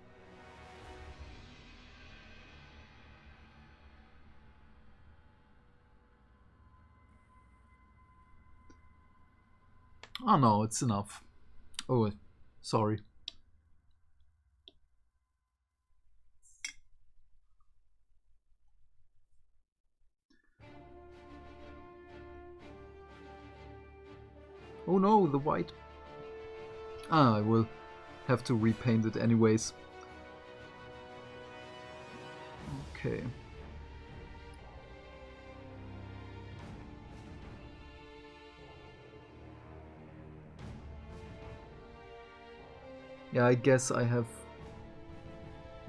A: Oh no, it's enough. Oh, sorry. Oh no, the white. Ah, I will have to repaint it anyways. Okay. Yeah, I guess I have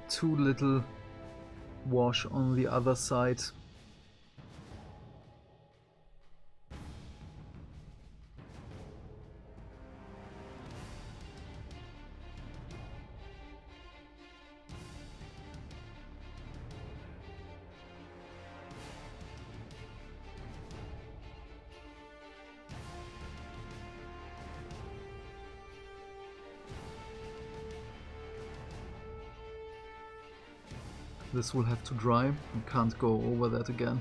A: too little wash on the other side. This will have to dry. I can't go over that again.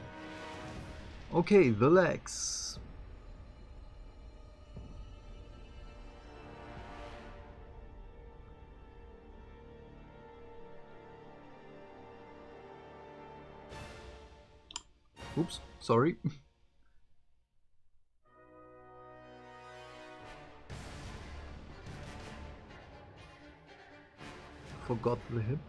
A: Okay, the legs. Oops, sorry. Forgot the hip.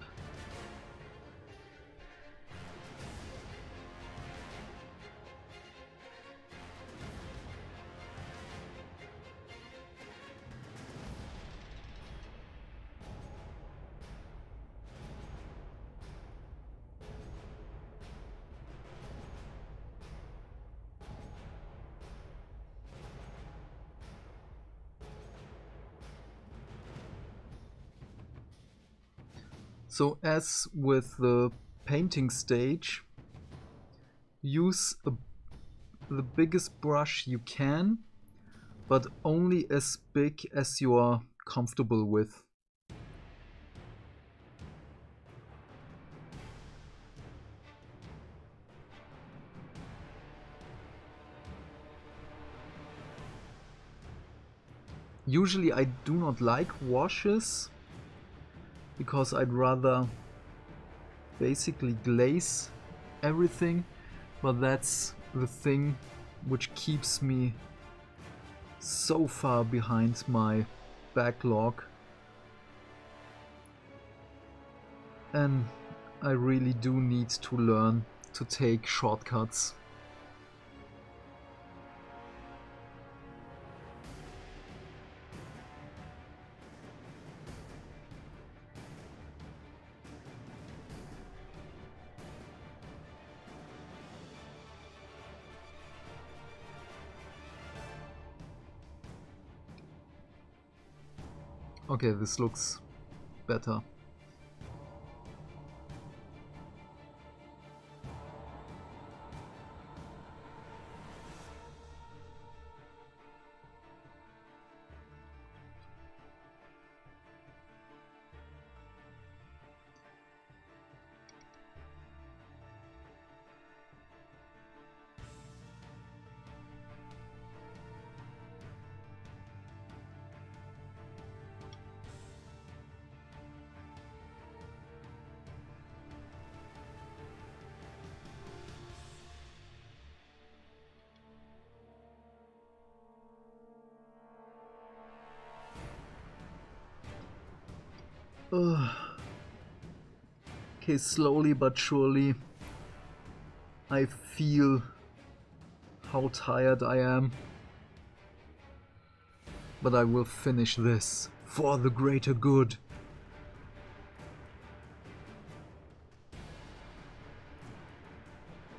A: So as with the painting stage, use the biggest brush you can, but only as big as you are comfortable with. Usually I do not like washes, because I'd rather basically glaze everything, but that's the thing which keeps me so far behind my backlog, and I really do need to learn to take shortcuts. Okay, this looks better. Ugh. Okay, slowly but surely I feel how tired I am. But I will finish this for the greater good.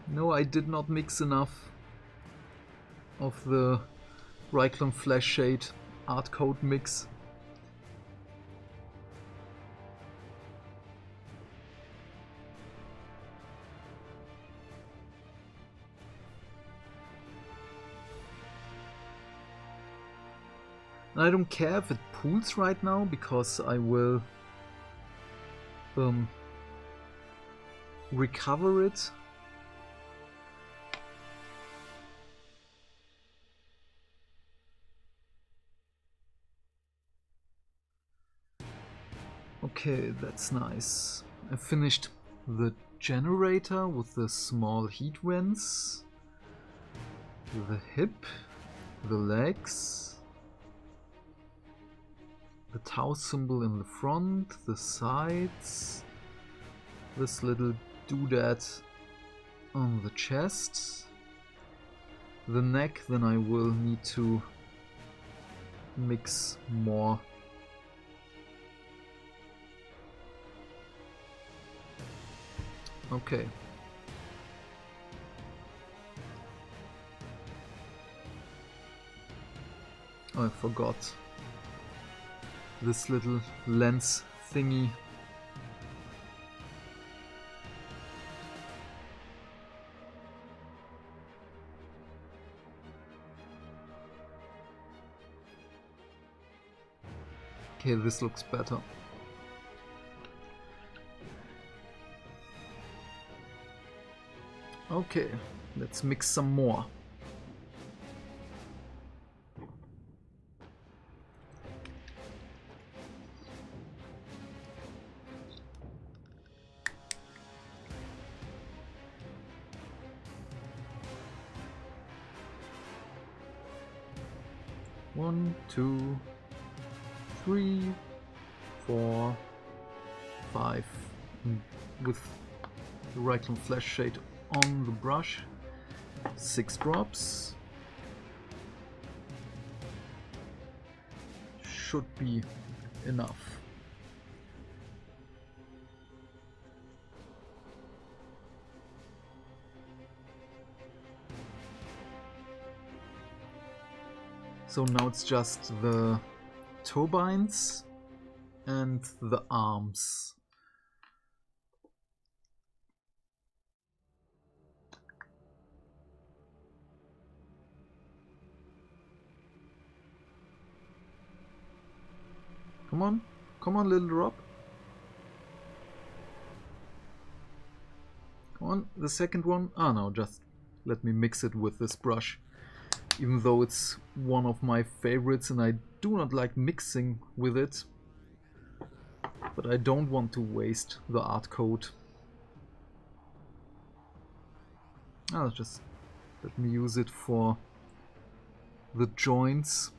A: No, I did not mix enough of the Ryclone Flash Shade art code mix. I don't care if it pools right now, because I will recover it. Okay, that's nice. I finished the generator with the small heat vents, the hip, the legs, the Tau symbol in the front, the sides, this little doodad on the chest, the neck. Then I will need to mix more. Okay. Oh, I forgot this little lens thingy. Okay, this looks better. Okay, let's mix some more. One, two, 3, 4, 5, with the Ryclone Flash Shade on the brush, 6 drops. Should be enough. So now it's just the turbines and the arms. Come on, little drop. Come on, the second one. Ah, no, just let me mix it with this brush. Even though it's one of my favorites and I do not like mixing with it. But I don't want to waste the art code. Ah, just let me use it for the joints.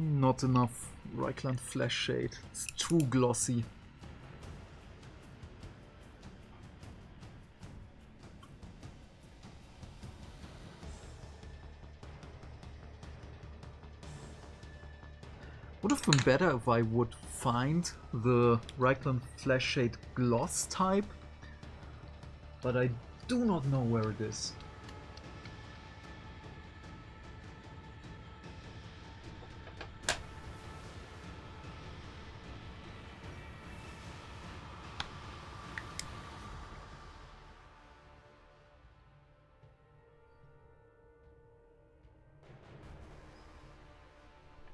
A: Not enough Ryclone Flash Shade. It's too glossy. What if been better if I would find the Reichland Flash Shade Gloss type, but I do not know where it is.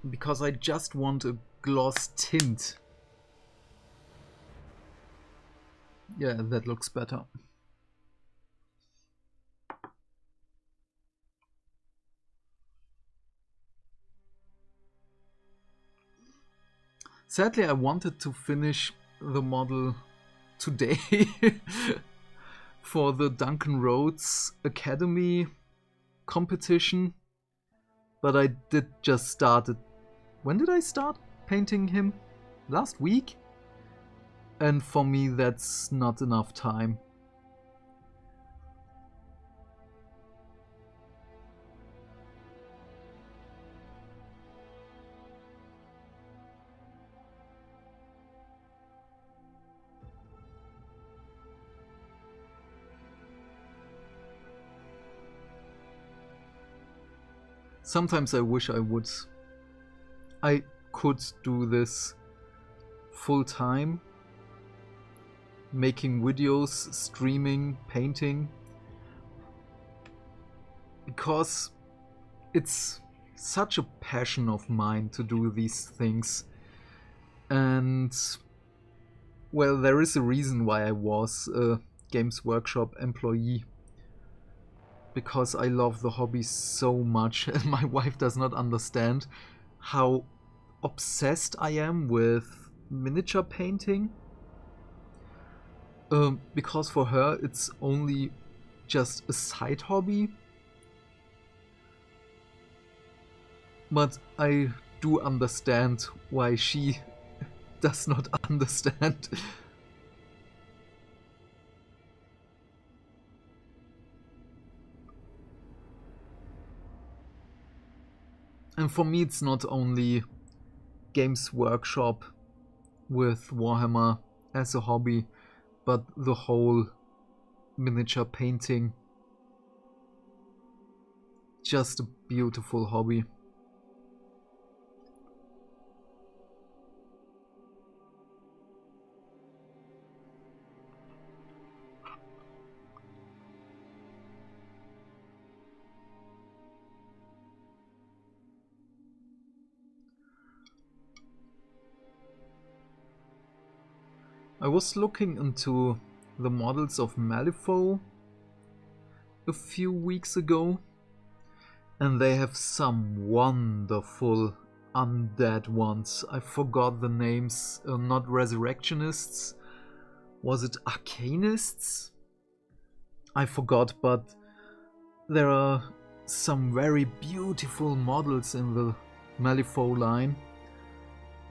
A: Because I just want a gloss tint. Yeah, that looks better. Sadly, I wanted to finish the model today for the Duncan Rhodes Academy competition, but I did just start it. When did I start painting him? Last week? And for me, that's not enough time. Sometimes I wish I could do this full time, making videos, streaming, painting, because it's such a passion of mine to do these things. And well, there is a reason why I was a Games Workshop employee, because I love the hobby so much, and my wife does not understand how obsessed I am with miniature painting. Because for her it's only just a side hobby. But I do understand why she does not understand. And for me it's not only Games Workshop with Warhammer as a hobby, but the whole miniature painting. Just a beautiful hobby. I was looking into the models of Malifaux a few weeks ago, and they have some wonderful undead ones. I forgot the names. Not Resurrectionists. Was it Arcanists? I forgot, but there are some very beautiful models in the Malifaux line,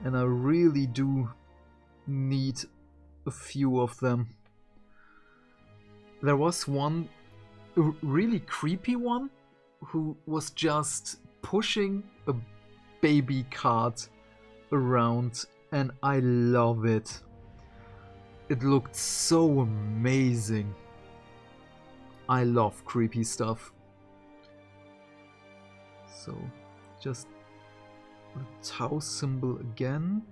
A: and I really do need a few of them. There was one, a really creepy one, who was just pushing a baby cart around, and I love it. It looked so amazing. I love creepy stuff. So, just the Tau symbol again.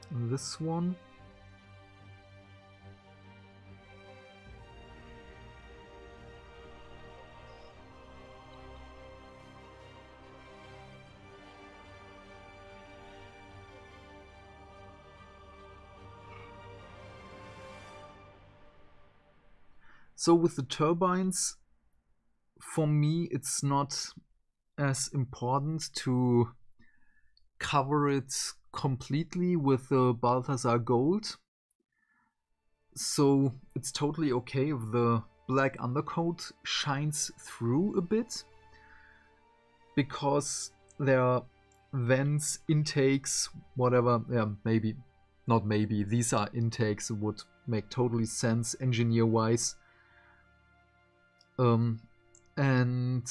A: And this one. So with the turbines, for me it's not as important to cover it completely with the Balthasar gold. So it's totally okay if the black undercoat shines through a bit, because there are vents, intakes, whatever. Yeah, maybe, not maybe, these are intakes. It would make totally sense engineer-wise. And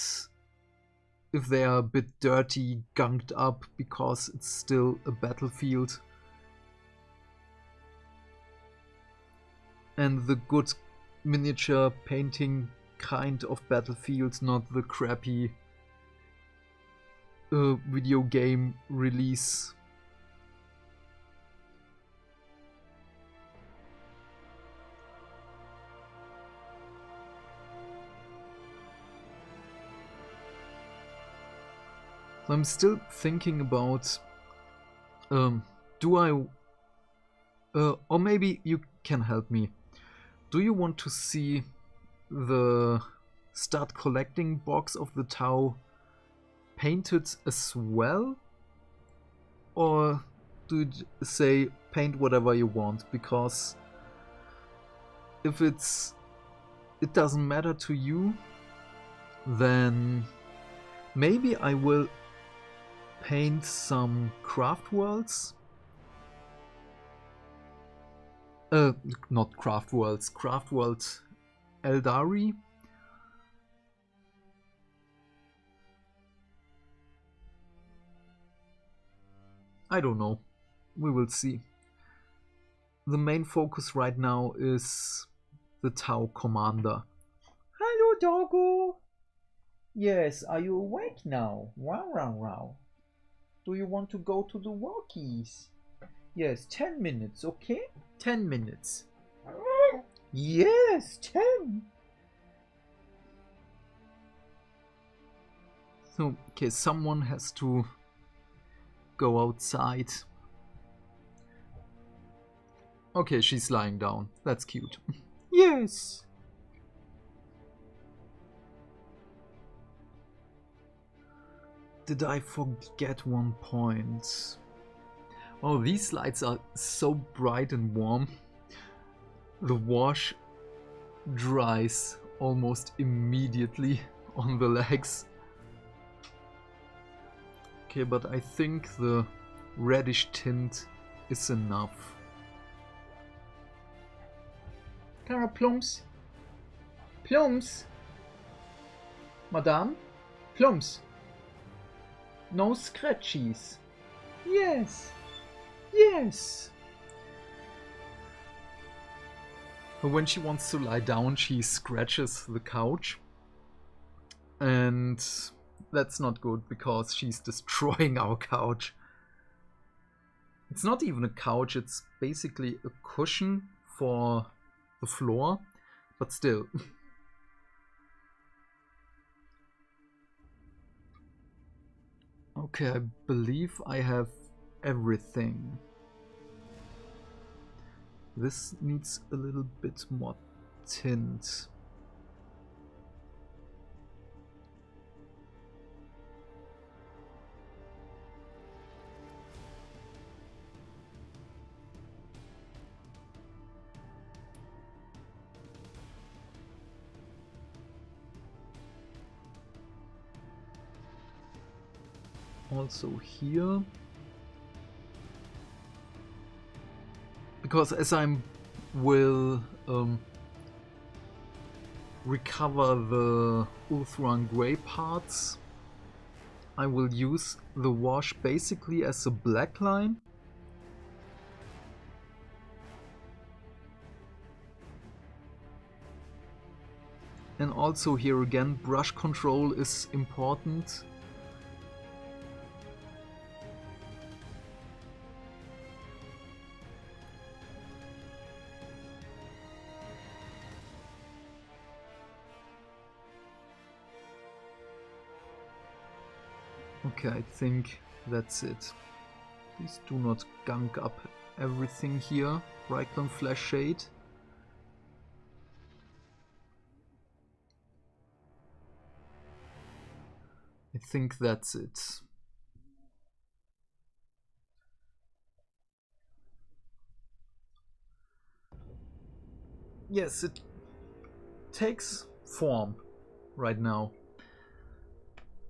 A: if they are a bit dirty, gunked up, because it's still a battlefield. And the good miniature painting kind of battlefield, not the crappy video game release. So I'm still thinking about do I or maybe you can help me. Do you want to see the start collecting box of the Tau painted as well? Or do you say paint whatever you want? Because if it doesn't matter to you, then maybe I will paint some craft worlds. Not craft worlds, craft world Eldari. I don't know. We will see. The main focus right now is the Tau commander.
B: Hello, doggo. Yes, are you awake now? Wow, wow, wow. Do you want to go to the walkies? Yes, 10 minutes, okay? 10 minutes. Yes, 10.
A: So, okay, someone has to go outside. Okay, she's lying down. That's cute.
B: Yes.
A: Did I forget one point? Oh, these lights are so bright and warm. The wash dries almost immediately on the legs. Okay, but I think the reddish tint is enough.
B: Cara Plums. Plums. Madame? Plums. No scratchies. Yes. Yes.
A: When she wants to lie down, she scratches the couch. And that's not good because she's destroying our couch. It's not even a couch, it's basically a cushion for the floor, but still. Okay, I believe I have everything. This needs a little bit more tint. Also here. Because as I will recover the Ulthran Grey parts, I will use the wash basically as a black line. And also here again, brush control is important. Okay, I think that's it. Please do not gunk up everything here. Right-click flash shade. I think that's it. Yes, it takes form right now.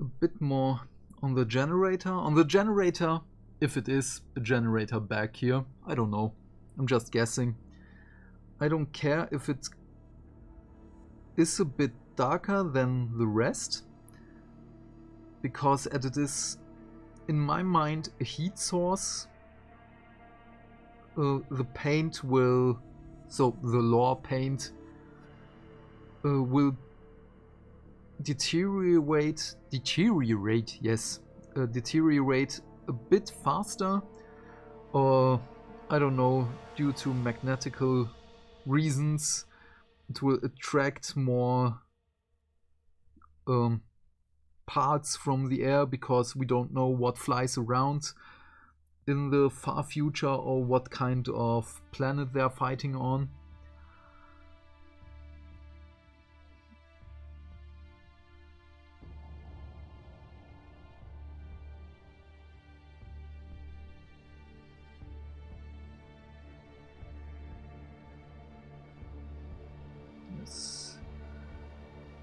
A: A bit more on the generator. On the generator, if it is a generator back here, I don't know. I'm just guessing. I don't care if it is a bit darker than the rest. because as it is, in my mind, a heat source, the paint will, so the lore paint will deteriorate, yes, deteriorate a bit faster, or I don't know, due to magnetical reasons, it will attract more parts from the air, because we don't know what flies around in the far future or what kind of planet they're fighting on.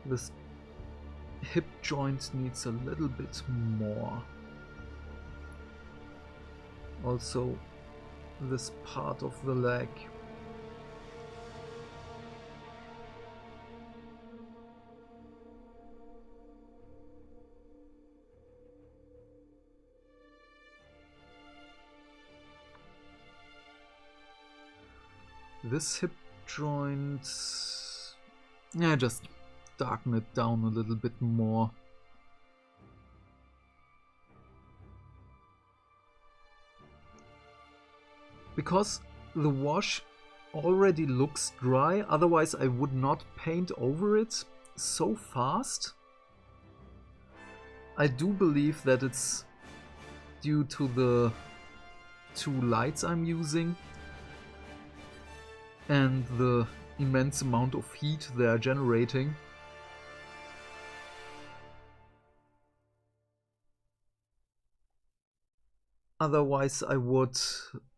A: This hip joint needs a little bit more. Also, this part of the leg. This hip joint, yeah, just darken it down a little bit more. Because the wash already looks dry, otherwise I would not paint over it so fast. I do believe that it's due to the 2 lights I'm using and the immense amount of heat they are generating. Otherwise I would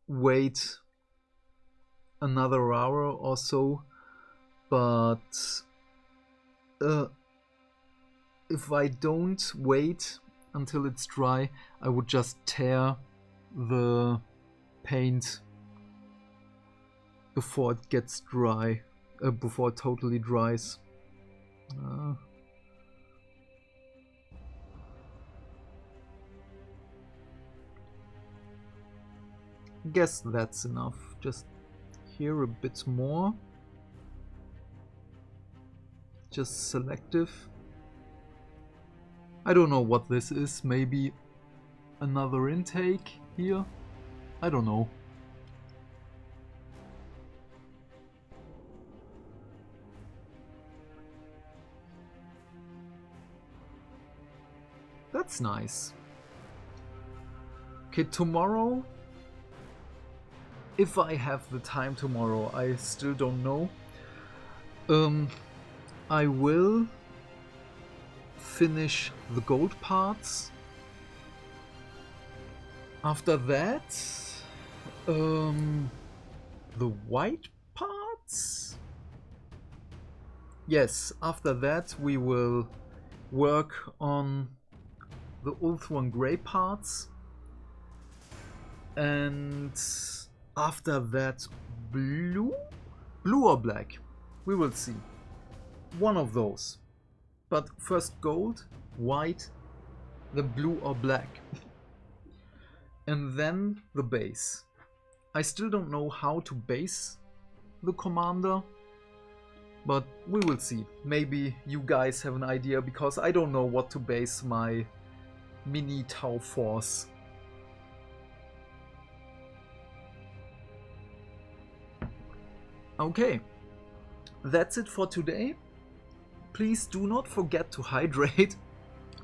A: wait another hour or so, but if I don't wait until it's dry, I would just tear the paint before it gets dry, before it totally dries. Guess that's enough. Just here a bit more. Just selective. I don't know what this is. Maybe another intake here? I don't know. That's nice. Okay, tomorrow, if I have the time tomorrow, I still don't know. I will finish the gold parts. After that, the white parts? Yes, after that we will work on the Ulthuan Grey parts. And after that, blue or black, we will see. One of those. But first gold, white, then blue or black. And then the base. I still don't know how to base the commander, but we will see. Maybe you guys have an idea, because I don't know what to base my mini Tau force. Okay, that's it for today. Please do not forget to hydrate.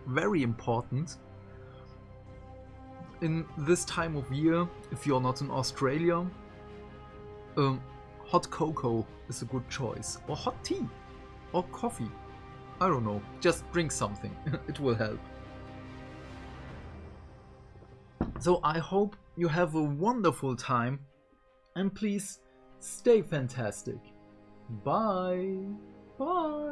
A: Very important. In this time of year, if you're not in Australia, hot cocoa is a good choice. Or hot tea. Or coffee. I don't know. Just drink something. It will help. So I hope you have a wonderful time. And please stay fantastic. Bye. Bye.